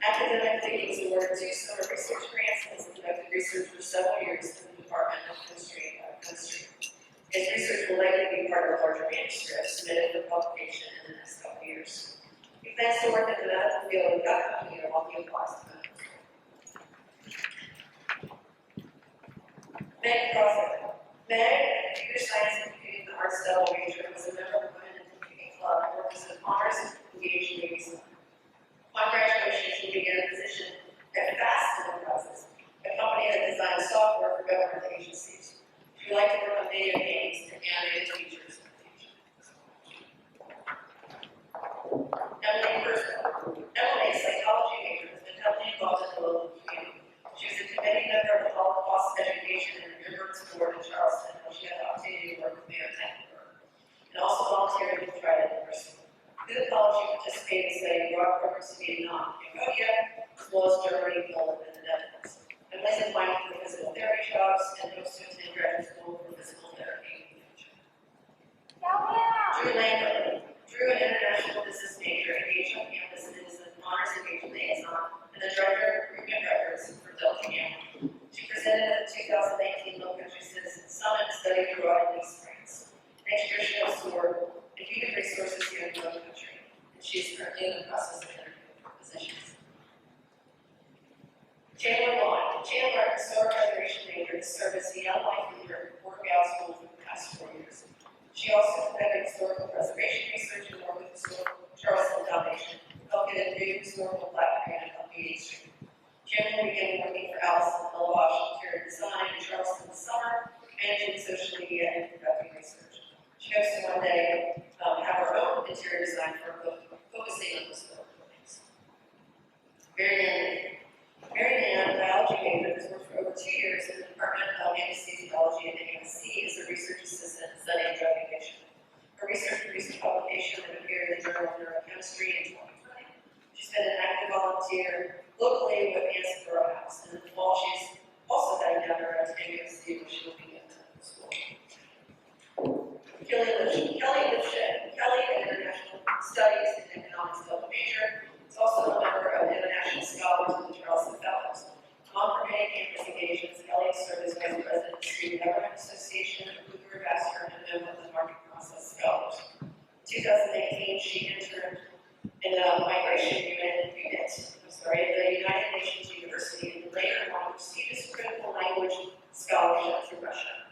Academically, he was awarded 2 summer research grants and has conducted research for several years in the Department of Chemistry and Biochemistry. His research will likely be part of a larger manuscript submitted for publication in the next couple of years. He plans to work in the medical field with that company while he applies to medical school. Meg Crosby. Meg, a computer science and computing the arts double major, was a member of the Women in Computing Club and worked as an honors and engaged Navy son. Upon graduation, she began a position at Fast Enterprises, a company that designs software for government agencies. She would like to work on video games and animated features in the future. Emily Persson. Emily, a psychology major, has been heavily involved in the local community. She was a committee member of the Holocaust Education and Remembrance Board in Charleston, where she had the opportunity to work with Mayor Tecklenburg, and also volunteered with Trident University. Through the college, she participated in studying abroad programs in Vietnam and Cambodia, as well as Germany, Poland, and the Netherlands. Emily's applying for physical therapy jobs and hopes to attend graduate school for physical therapy in the future. Drew Lambert. Drew, an international business major, engaged on campus and is an honors engagement liaison and the director of recruitment records for Delta Gamma. She presented at the 2019 Low Country Citizen Summit and studied abroad in East France. Next year, she hopes to work in human resources here in the Low Country, and she is currently in the process of interviewing for positions. Chandler Vaughn. Chandler, a historic preservation major, has served as the young life leader at Fort School for the past 4 years. She She also conducted historical preservation research and worked with the Historical Charleston Foundation, helping get a new historical plaque grant on 88th Street. Jasmine began working for Allison Wash interior design in Charleston this summer, managing social media and conducting research. She hopes to one day have her own interior design firm focusing on historical buildings. Mary Ann, a biology major, has worked for over 2 years in the Department of Anesthesiology at USC as a research assistant studying drug addiction. Her research produced a publication that appeared in the Journal of Neurochemistry in 2020. She's been an active volunteer locally with Nancy House, and in the fall she's also heading down the road to USC, where she will be in school. Kelly International Studies and Economics double major. Is also a member of the International Scholars of the Charleston Fellows. Among her many campus engagements, Kelly served as Vice President of the Student Government Association, Lutheran Ambassador, and member of the Market Process Scholars. In 2018, she interned in the Migration Unit at the United Nations University, and later won a prestigious critical language scholarship to Russia.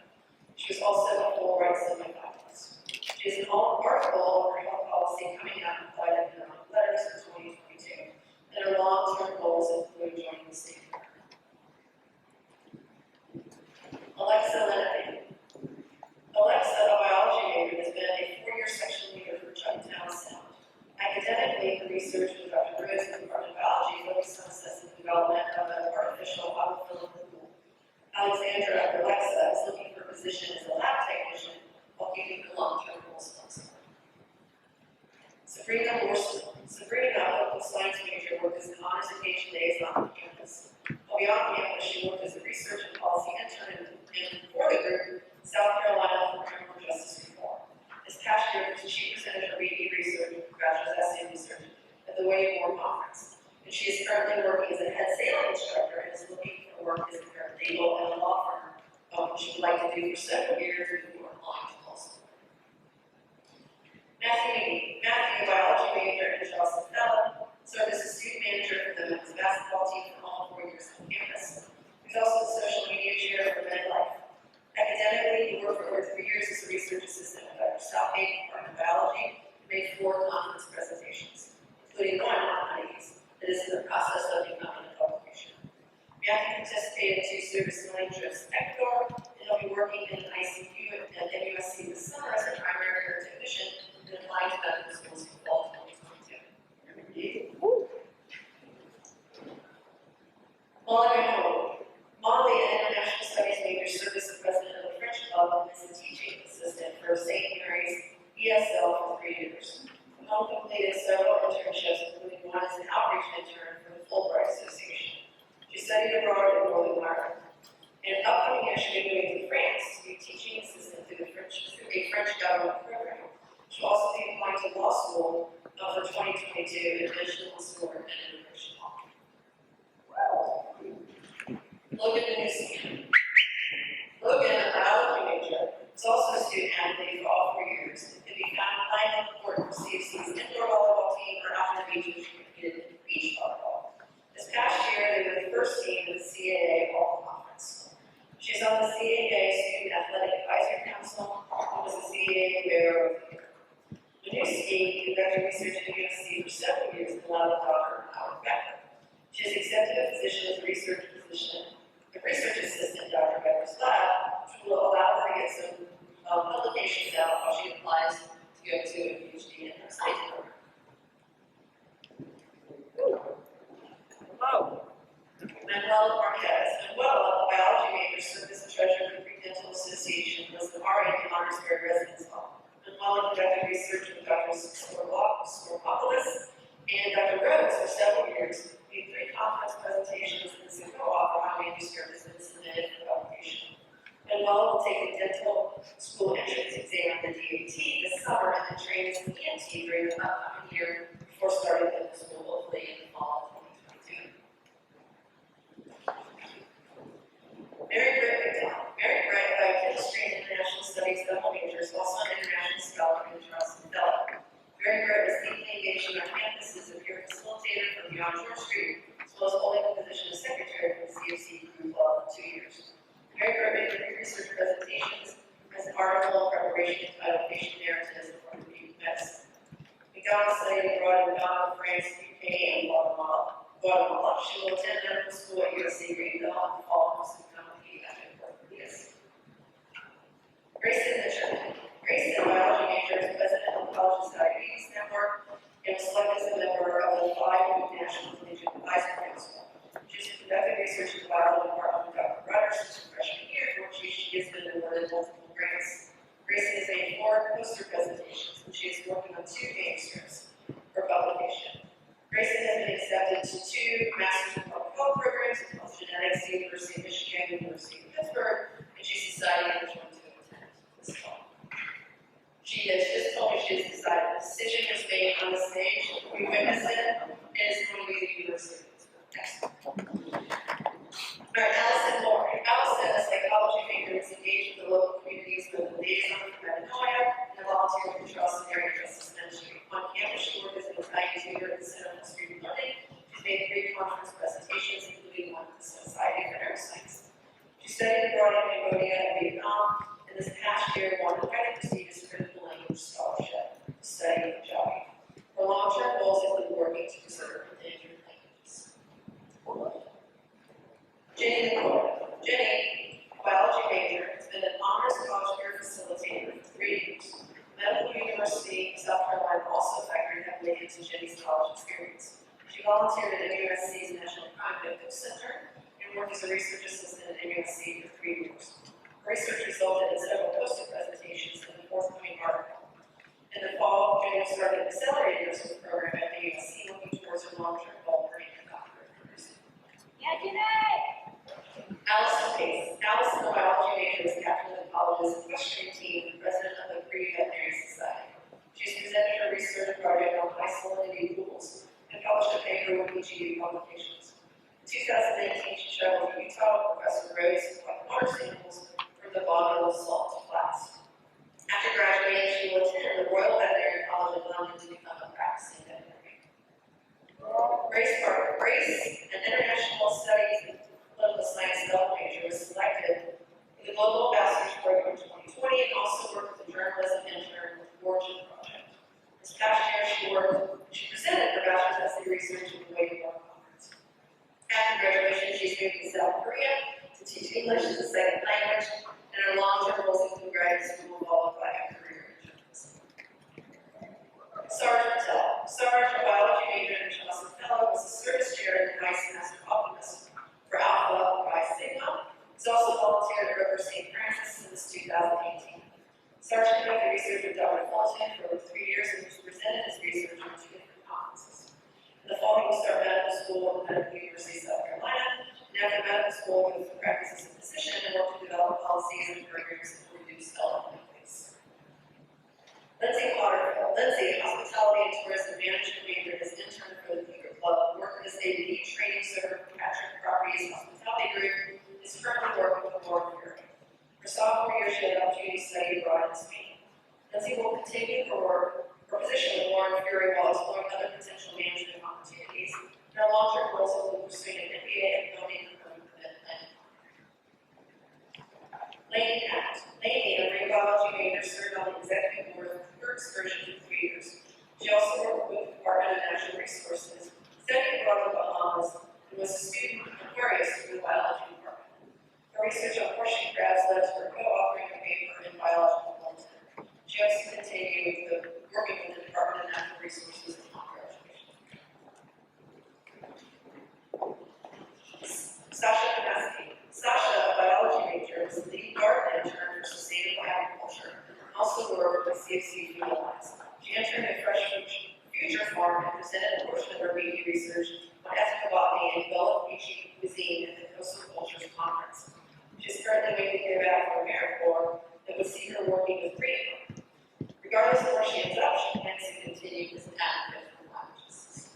She was also a Fulbright semifinalist. She has an article on her health policy coming out in Applied Economic Letters for 2022, and her long-term goals include joining the state department. Alexa Lennon. Alexa, a biology major, has been a 4-year section leader for Chucktown Sound. Academically, her research with Dr. Rose in the Department of Biology focused on assessing the development of an artificial autophilic pool. Alexandra Alexa is looking for a position as a lab technician while keeping the long-term goals flexible. Sabrina, local science major, worked as an honors education liaison on campus. While beyond campus, she worked as a research and policy intern for the group, South Carolina for Criminal Justice Reform. This past year, she presented her BD research and bachelor's essay research at the Wade War Conference. And she is currently working as a head sailing instructor and is looking for work as a paralegal at a law firm, which she would like to do for several years before applying to law school. Matthew, a biology major and Charleston Fellow, served as a student manager for the men's basketball team for all 4 years on campus. He's also the social media chair for MedLife. Academically, he worked for over 3 years as a research assistant at Dr. Southgate Department of Biology and made 4 conference presentations, including one on honeybees that is in the process of becoming a publication. Matthew participated in 2 service line trips to Ecuador, and he'll be working in an ICU at USC this summer as a primary care technician and applying to medical schools for fall 2022. Molly, an international studies major, served as the president of the French Club and as a teaching assistant for St. Mary's ESL for 3 years. Mom completed several internships, including one as an outreach intern for the Fulbright Association. She studied abroad in Northern Ireland. In an upcoming year, she will be moving to France to be teaching assistant through a French government program. She'll also be applying to law school for 2022 in additional sport and immigration law. Logan, a biology major, is also a student athlete for all 4 years. It can be found playing on the court for CFC's indoor volleyball team or out on the beach, which competed in beach volleyball. This past year, they were the first team in the CAA All Conference. She's on the CAA Student Athletic Advisory Council and was a CAA Bear of the Year. Winooski conducted research at USC for several years and allowed a daughter, Howard Becker. She has accepted a position as a research assistant at Dr. Becker's lab, which will allow her to get some publications out while she applies to go to a PhD in her state program. Manuela Marquez. Manuela, a biology major, served as the treasurer of the Greek Dental Association, was an RA in Honorary residence hall. Manuela conducted research with Dr. Skorpopoulos and Dr. Rhodes for several years, made 3 conference presentations, and is a co-author on manuscript has been submitted for publication. Manuela will take the dental school entrance exam, the DAT, this summer, and then train as an ENT during the upcoming year before starting dental school, hopefully in the fall of 2022. Mary Brett, biochemistry and international studies double major, is also an international scholar and Charleston Fellow. Mary Brett is deeply engaged in our campus as a peer facilitator for Beyond George Street, as well as holding the position of secretary for the CFC Group for 2 years. Mary Brett made 3 research presentations as an article in Corporation entitled Patient Narratives of Orthopedic Medicine. McDonald studied abroad in Ghana, France, UK, and Guatemala. She will attend medical school at USC Greenville in the fall and become a pediatric orthopedist. Grayson Mitchell. Grayson, biology major, is president of the College's Diabetes Network and was selected as a member of the 5 National Collegiate Advisory Council. She's conducted research in the biology department with Dr. Rutter since her freshman year, for which she has been awarded multiple grants. Grayson has made 4 poster presentations, and she is working on 2 manuscripts for publication. Grayson has been accepted to 2 Masters of Public Health programs in health genetics at the University of Michigan, University of Pittsburgh, and she's deciding which one to attend this fall. She has just told me she has decided. The decision is made on the stage. We witnessed it, and it's going to be the University of Pittsburgh. Next. All right, Allison Mallory. Allison, a psychology major, is engaged with the local communities with the liaison for metanoia and a volunteer with the Charleston Area Justice Ministry. On campus, she worked as an Italian tutor at the Center for Student Learning. She's made 3 conference presentations, including one at the Society for Neuroscience. She studied abroad in Cambodia and Vietnam, and this past year won a highly prestigious critical language scholarship to study Punjabi. Her long-term goals include working to preserve endangered languages. Jenny McCord. Jenny, a biology major, has been an honors college care facilitator for 3 years. Medical University of South Carolina also factored heavily into Jenny's college experience. She volunteered at MUSC's National Crime Victims Center and worked as a research assistant at MUSC for 3 years. Her research resulted in several poster presentations in the forthcoming article. In the fall, Jenny started an accelerated nursing program at MUSC, looking towards her long-term goal of being a doctor of nursing. Yeah, Jeanette! Allison Pace. Allison, a biology major, is captain of the college's equestrian team and president of the Pre-Veterinary Society. She's presented her research project on high salinity pools and published a paper with PGU publications. In 2018, she traveled to Utah with Professor Rhodes to collect water samples from the bottom of salt flats. After graduating, she will attend the Royal Veterinary College of London to become a practicing veterinarian. Grace Parker. Grace, an international studies and political science double major, was selected for the Global Ambassadors Program in 2020 and also worked with the journalism intern with the Origin Project. This past year, she presented her bachelor's essay research at the Wake Conference. After graduation, she's moved to South Korea to teach English as a second language, and her long-term goals include graduate school followed by a career in journalism. Sarge Patel. Sarge, a biology major and Charleston fellow, was a service chair in the High Master Optimist for Alpha Pi Sigma. He's also volunteered at River St. Francis since 2018. Sarge conducted research with Dr. Fulton for over 3 years and was presented his research on 2 different conferences. In the fall, he will start medical school at the Medical University of South Carolina, and after medical school, he will practice as a physician and work to develop policies and programs to reduce elderly deaths. Lindsay Potterfield. Lindsay, a hospitality and tourism management major, has interned for the Theater Club, worked as a lead training server for Patrick Properties Hospitality Group, and is currently working with the Lord Fury. Her sophomore year, she had the opportunity to study abroad in Spain. Lindsay will continue her position with Warren Fury while exploring other potential management opportunities. And her long-term goals include pursuing an MBA and building her own planning. Lainey Act. Lainey, a marine biology major, served on the executive board of her excursion for 3 years. She also worked with the Department of Natural Resources, studied abroad in the Bahamas, and was a student of Aquarius through the biology department. Her research on horseshoe crabs led to her co-authoring a paper in biological content. She also continued working with the Department of Natural Resources upon graduation. Sasha Kanaski. Sasha, a biology major, is the lead garden intern for sustainable agriculture and also worked with CFC Food Alliance. She interned at Fresh Future Farm and presented a portion of her media research on ethnobotany and developed Fiji cuisine at the Coastal Cultures Conference. She is currently waiting to hear back from AmeriCorps that would see her working with Greenville. Regardless of where she ends up, she plans to continue as an advocate for languages.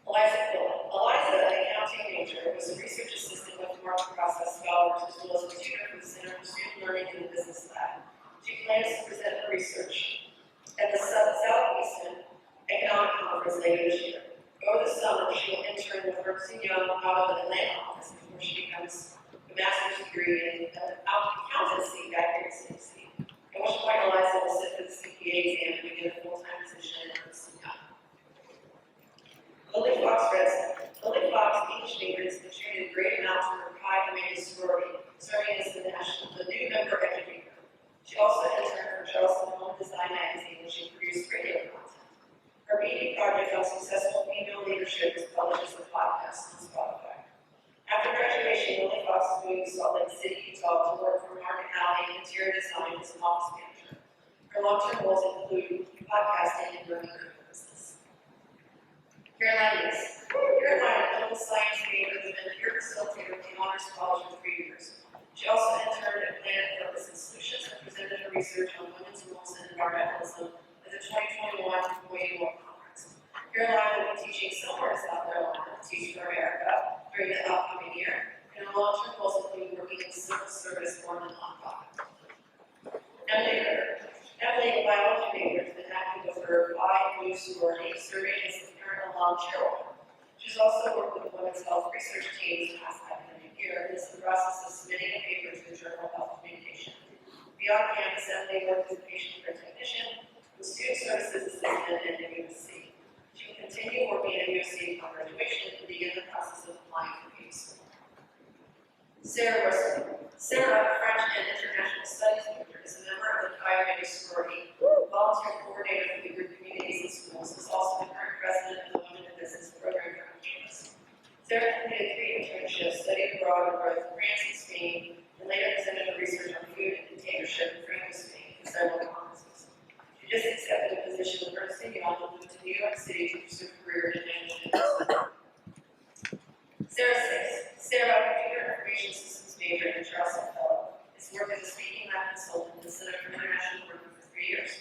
Eliza Quillen. Eliza, an accounting major, was a research assistant with market process scholars as well as a tutor for the Center for Student Learning in the Business Lab. She plans to present her research at the Southeastern Economic Conference later this year. Over the summer, she will intern with Ernst & Young out of the Atlanta office before she becomes a master's degree in accountancy back here at CFC. also interned for Charleston Home Design Magazine, where she produced radio content. Her BD project on successful female leadership was published as a podcast on Spotify. After graduation, Lily Fox moved to Salt Lake City, Utah to work for Market Alley Interior Design as an office manager. Her long-term goals include podcasting and running her business. Carolina Hicks. Carolina, a political science major, has been a peer facilitator with the Honors College for 3 years. She also interned at Planet Purpose and Solutions and presented her research on women's roles in environmentalism at the 2021 Hawaii World Conference. Caroline will be teaching somewhere in South Carolina, Teach for America, during the upcoming year, and her long-term goals include working in civil service or in a nonprofit. Emily, a biology major, has been active with her Phi Mu sorority, serving as the parent alum chairwoman. She's also worked with women's health research teams in the past academic year and is in the process of submitting a paper to the Journal of Health Communication. Beyond campus, Emily worked as a patient care technician, with student services assistant at USC. She will continue working at USC upon graduation and begin the process of applying for PhD school. Sarah Russell. Sarah, a French and International Studies major, is a member of the Chi Beta sorority, volunteer coordinator for the group communities and schools, is also the current president of the Women in Business program here on campus. Sarah completed 3 internships, studied abroad in both France and Spain, and later presented her research on food and containership in Franco, Spain, at several conferences. She just accepted a position with Ernst & Young and moved to New York City to pursue a career in management. Sarah 6. Sarah, a computer information systems major and Charleston fellow, has worked as a speaking lab consultant in the Center for International Work for 3 years.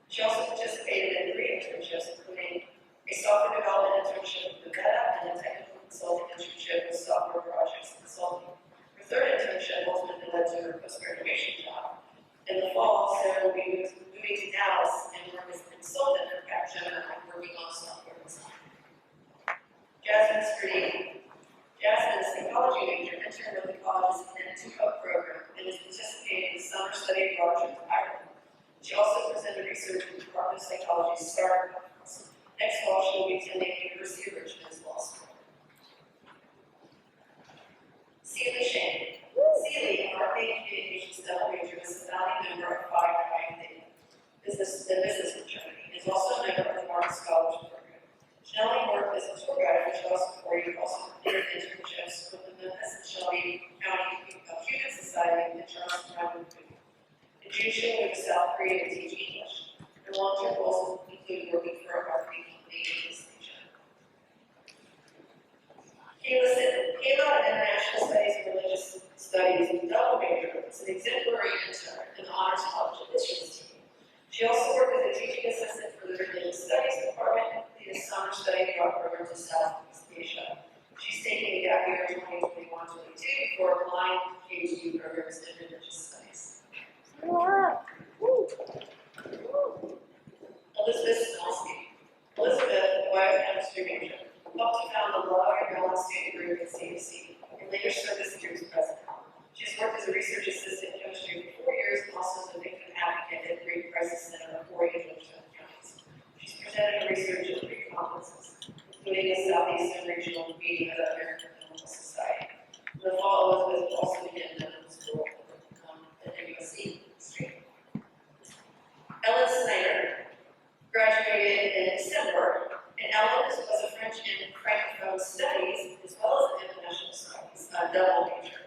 She also participated in 3 internships, including a software development internship with Meta and a technical consulting internship with Software Projects Consulting. Her 3rd internship ultimately led to her post-graduation job. In the fall, Sarah will be moving to Dallas and work as a consultant for Capgemini, working on software design. Jasmine Screen. Jasmine, a psychology major, interned with the college's N2 program and is participating in the summer study abroad trip to Ireland. She also presented research in the Department of Psychology's STAR conference. Next fall, she will be attending University of Richmond's law school. Celie Shane. Celie, a marketing and communications double major, is a founding member of Phi Beta, the business fraternity, and is also a member of the Market Scholarship program. She not only worked as a tour guide for Charleston, but also completed internships with the Memphis and Shelby County Human Society and Charleston County. In June, she will move to South Korea to teach English. Her long-term goals include working for a marketing company in this region. Kayla, an international studies and religious studies double major, is an exemplary intern in the Honors College admissions team. She also worked as a teaching assistant for the Religious Studies Department and completed a summer study abroad program to Southeast Asia. She's taking a gap year in 2021-22 before applying to PhD programs in religious studies. Elizabeth Snosky. Elizabeth, a biochemistry major, helped to found the Love and Balance Student Group at CFC and later served as the group's president. She's worked as a research assistant in chemistry for 4 years and also as a victim advocate at the Great Crisis Center of Hawaii and Georgetown counties. She's presented her research at 3 conferences, including the Southeastern Regional Meeting of the American Chemical Society. In the fall, Elizabeth also began medical school at USC Street. Ellen Snyder graduated in December, and Ellen was a French and Francophone studies as well as international studies, double major.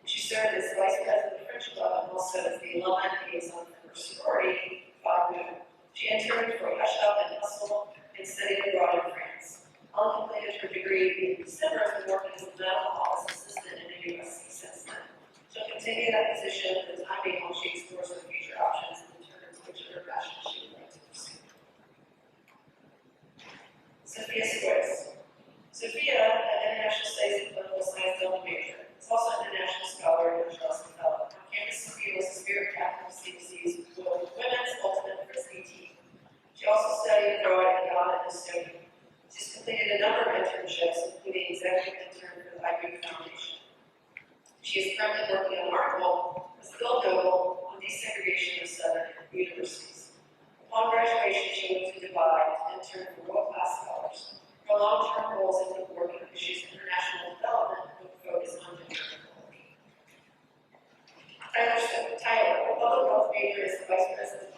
She served as vice president of French Club and also as the alumni liaison for her sorority, Phi Beta. She interned for Hush Up and Hustle and studied abroad in France. Ellen completed her degree in December and worked as a medical office assistant in the USC since then. She'll continue that position for the time being while she explores her future options and determines which of her passions she would like to pursue. Sophia Squares. Sophia, an international studies and political science double major, is also an international scholar and a Charleston fellow. On campus, Sophia was the spirit captain of CBC's Women's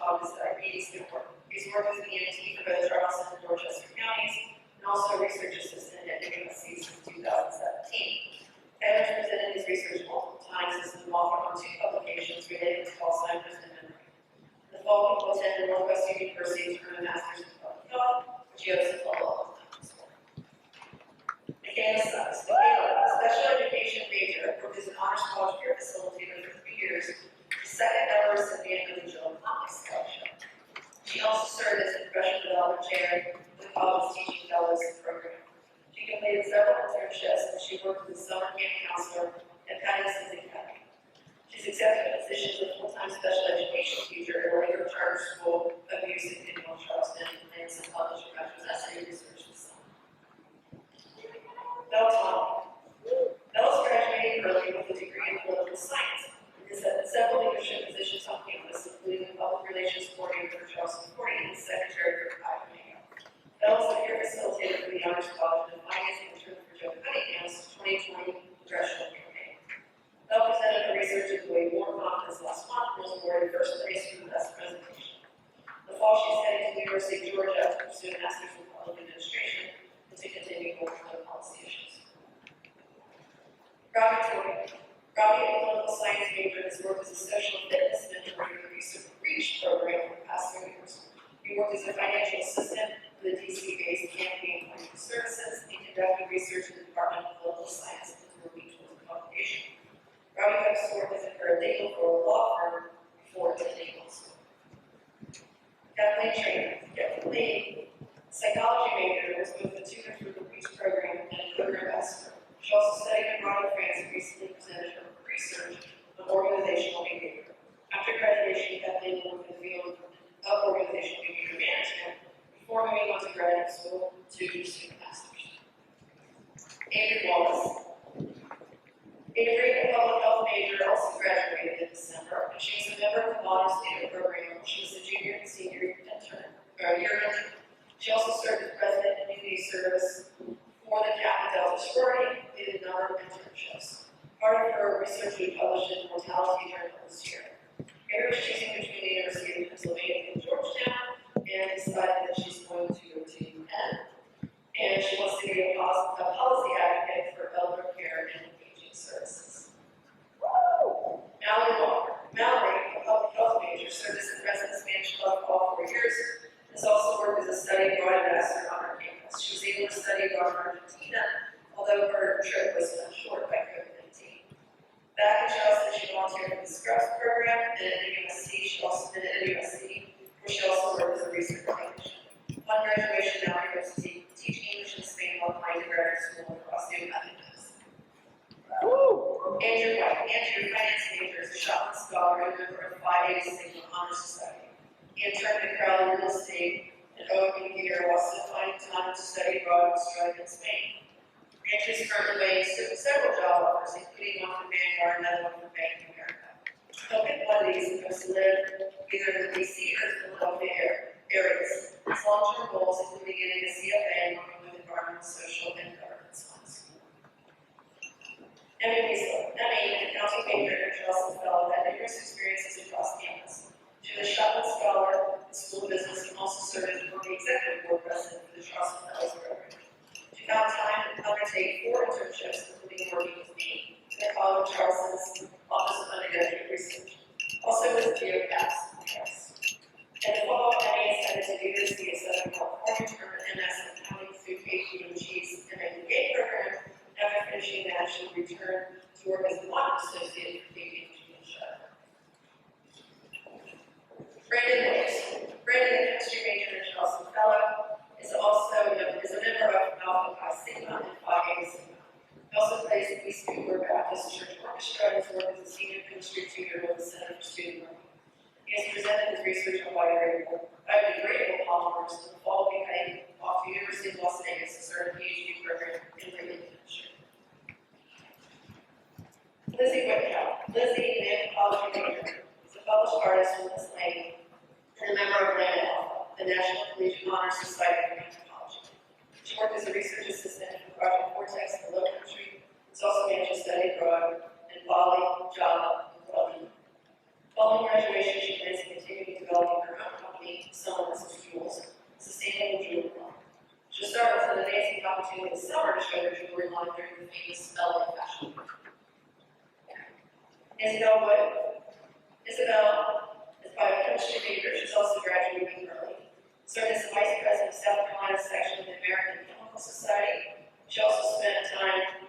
Thomas Diabetes Network. He's worked as an EMT for both Charleston and Dorchester counties, and also a research assistant at UNC since 2017. Taylor's presented his research multiple times as an author on 2 publications related to Alzheimer's and memory. In the fall, he will attend Northwestern University to earn a master's in public health, which he hopes to follow up on. Michaela Suggs. Michaela, a special education major, worked as an honors college peer facilitator for 3 years, the second ever recipient of the Joe Thomas Scholarship. She also served as a professional development chair for the college's teaching fellows program. She completed several internships and she worked as a summer camp counselor at Patterson's Academy. She's accepted positions as a full-time special education teacher at a later charter school of music in North Charleston and some published essay research this summer. Bell Thomas. Bell is graduating early with a degree in political science and has had several leadership positions on campus, including the public relations coordinator for Charleston 40 and the secretary for Alumni. Bell is a peer facilitator for the Honors College and financing intern for Joe Cunningham's 2020 congressional campaign. Bell presented her research at the Way More Conference last month and was awarded first place for the best presentation. In the fall, she's heading to the University of Georgia to pursue a master's in public administration and to continue working on policy issues. Robbie Torrey. Robbie, a political science major, has worked as a social fitness mentor for the REACH program for the past 3 years. He worked as a financial assistant for the DC-based Campaign Financial Services and conducted research in the Department of Political Science and working towards publication. Robbie hopes to work as a paralegal for a law firm before attending law school. Kathleen Trainer. Kathleen, psychology major, was both a tutor for the REACH program and a program ambassador. She also studied abroad in France and recently presented her research on organizational behavior. After graduation, Kathleen worked in the field of organizational behavior management before moving on to graduate school to pursue a master's. Avery Wallace. Avery, a public health major, also graduated in December, and she was a member of the Honors Theater program when she was a junior and senior intern. She also served as president of community service for the Kappa Delta sorority, did a number of internships. Part of her research was published in Mortality Journal this year. Avery was choosing between the University of Pennsylvania and Georgetown, and decided that she's going to go to UPenn. And she wants to be a policy advocate for elder care and aging services. Mallory Walker. Mallory, a public health major, served as the president's Spanish club for all 4 years, and has also worked as a study abroad ambassador on our campus. She was able to study abroad in Argentina, although her trip was cut short by COVID-19. Back in Charleston, she volunteered for the Scrubs program, and at USC, she also worked as a research technician. Upon graduation, Mallory goes to teach English in Spain while applying to graduate school across the United States. Andrew White. Andrew, finance major, is a Shotland scholar and member of the Phi Beta Sigma Honor Society. He interned at Crowley Real Estate and OMB here while still finding time to study abroad in Australia and Spain. Andrew is currently weighing several job offers, including one from Vanguard and another one from Bank of America. He'll pick one of these and goes to live either in the DC or Philadelphia areas. His long-term goals include getting a CFA and working with environmental, social, and governance funds. Emmy Weasel. Emmy, an accounting major and Charleston fellow, had numerous experiences across campus. She was a Shotland scholar in the School of Business and also served as the executive board president for the Charleston Fellows program. She found time to undertake 4 internships, including working with me at the College of Charleston's Office of Undergraduate Research. Also with GeoCaps. In the fall, Emmy is headed to University of Southern California to earn an MS in accounting through KPMG's MBA program. After finishing that, she will return to work as a law associate for KPMG in Charlotte. Brandon Williams. Brandon, a chemistry major and Charleston fellow, is a member of Alpha Phi Sigma and Phi Beta Sigma. He also plays the East Cooper Baptist Church Orchestra and has worked as a senior chemistry tutor with the Center for Student Learning. He has presented his research on biodegradable polymers in the fall, will be heading off to the University of Las Vegas to start a PhD program in related chemistry. Lizzie Whitcow. Lizzie, an anthropology major, is a published artist from this lane and a member of Land Alpha, the National Collegiate Honor Society for Anthropology. She worked as a research assistant for Project Vortex in the Low Country. She's also managed to study abroad in Bali, Java, and Guadeloupe. Following graduation, she plans to continue developing her major, she's also graduating early. Served as the Vice President of South Carolina section of the American Chemical Society. She also spent time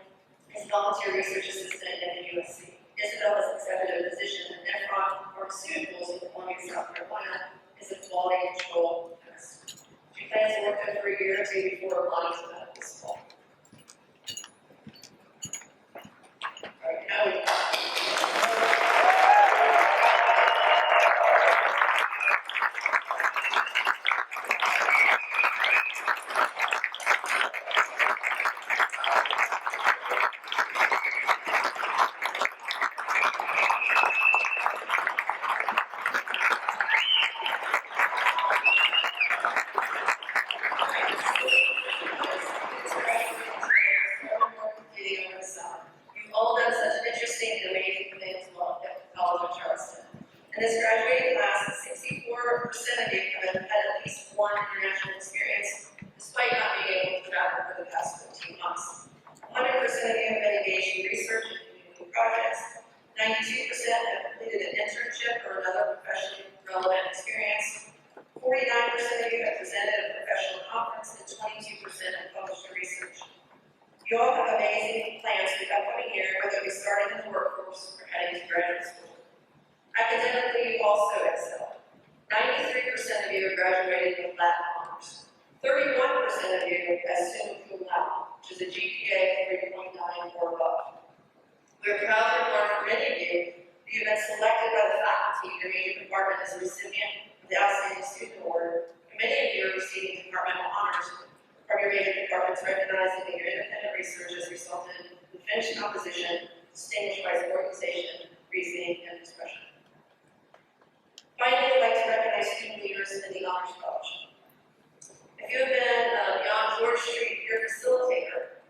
as volunteer research assistant at the USC. Isabel has accepted a position in Nephron Pharmaceuticals in Columbia, South Carolina, as a quality control nurse. She plans to work there for a year or two before applying to medical school. All right, now we You've all done such interesting and amazing things while at the College of Charleston. In this graduating class, 64% of you have had at least one international experience, despite not being able to travel for the past 15 months. 100% of you have been engaged in research and community projects. 92% have completed an internship or another professionally relevant experience. 49% of you have presented at a professional conference, and 22% have published research. You all have amazing plans for the upcoming year, whether you're starting in the workforce or heading to graduate school. Academically, you also excel. 93% of you are graduating with Latin honors. 31% of you have summa cum laude, which is a GPA of 3.9 or above. We are proud to report for many of you that you've been selected by the faculty in your major department as a recipient of the Outstanding Student Award, and many of you are receiving departmental honors from your major departments, recognizing that your independent research has resulted in finished composition distinguished by its organization, reasoning, and expression. Finally, I'd like to recognize student leaders in the Honors College. If you have been beyond George Street, your facilitator,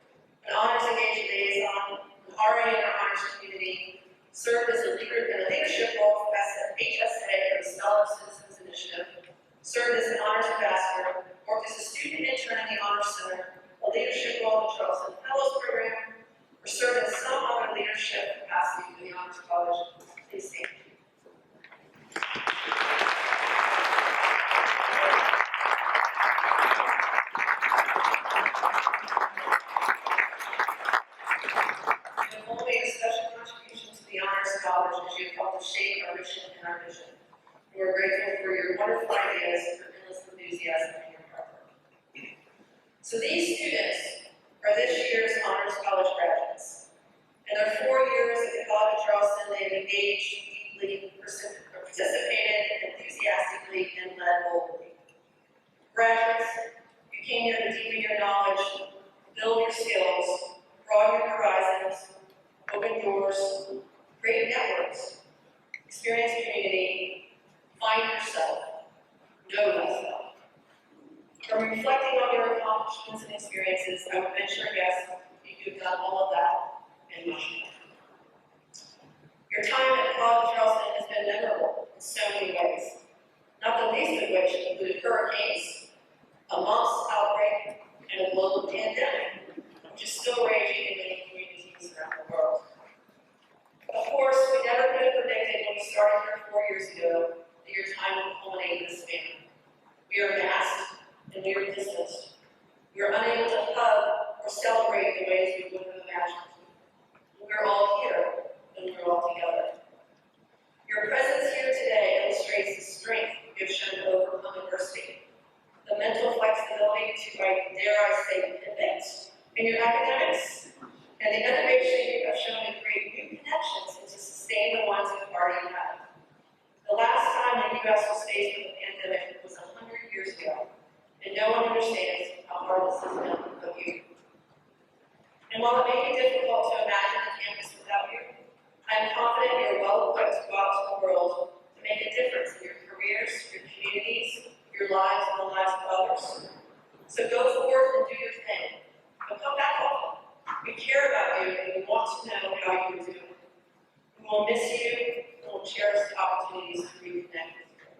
an honors engaged liaison, an RA in our honors community, served as a leader in a leadership role at HSA or the Scholar Citizens Initiative, served as an honors ambassador, worked as a student intern in the Honors Center, a leadership role in the Charleston Fellows Program, or served in some other leadership capacity for the Honors College. Please stand. You have all made a special contribution to the Honors College as you have helped to shape our mission and our vision. We're grateful for your wonderful ideas and your endless enthusiasm and your hard work. So these students are this year's Honors College graduates. In their 4 years at the College of Charleston, they have engaged deeply, participated enthusiastically, and led boldly. Graduates, you came here to deepen your knowledge, build your skills, broaden your horizons, open doors, create networks, experience community, find yourself, know thyself. From reflecting on your accomplishments and experiences, I would venture a guess that you've done all of that and much more. Your time at the College of Charleston has been memorable in so many ways, not the least of which included hurricanes, a mumps outbreak, and a global pandemic, which is still raging in many communities around the world. Of course, we never could have predicted when we started here 4 years ago that your time would culminate in this manner. We are masked and we are distanced. We are unable to hug or celebrate the ways we would have imagined. We're all here and we're all together. Your presence here today illustrates the strength you've shown to overcome adversity, the mental flexibility to, dare I say, pivot in your academics, and the innovation you have shown to create new connections and to sustain the ones you've already had. The last time the U.S. was faced with a pandemic was 100 years ago, and no one understands how hard this has been of you. And while it may be difficult to imagine the campus without you, I am confident you are well equipped to go out to the world to make a difference in your careers, your communities, your lives, and the lives of others. So go forth and do your thing, but come back home. We care about you and we want to know how you are doing. We will miss you and will cherish the opportunities to reconnect with you.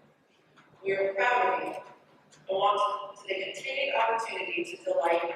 We are proud of you and want the continued opportunity to delight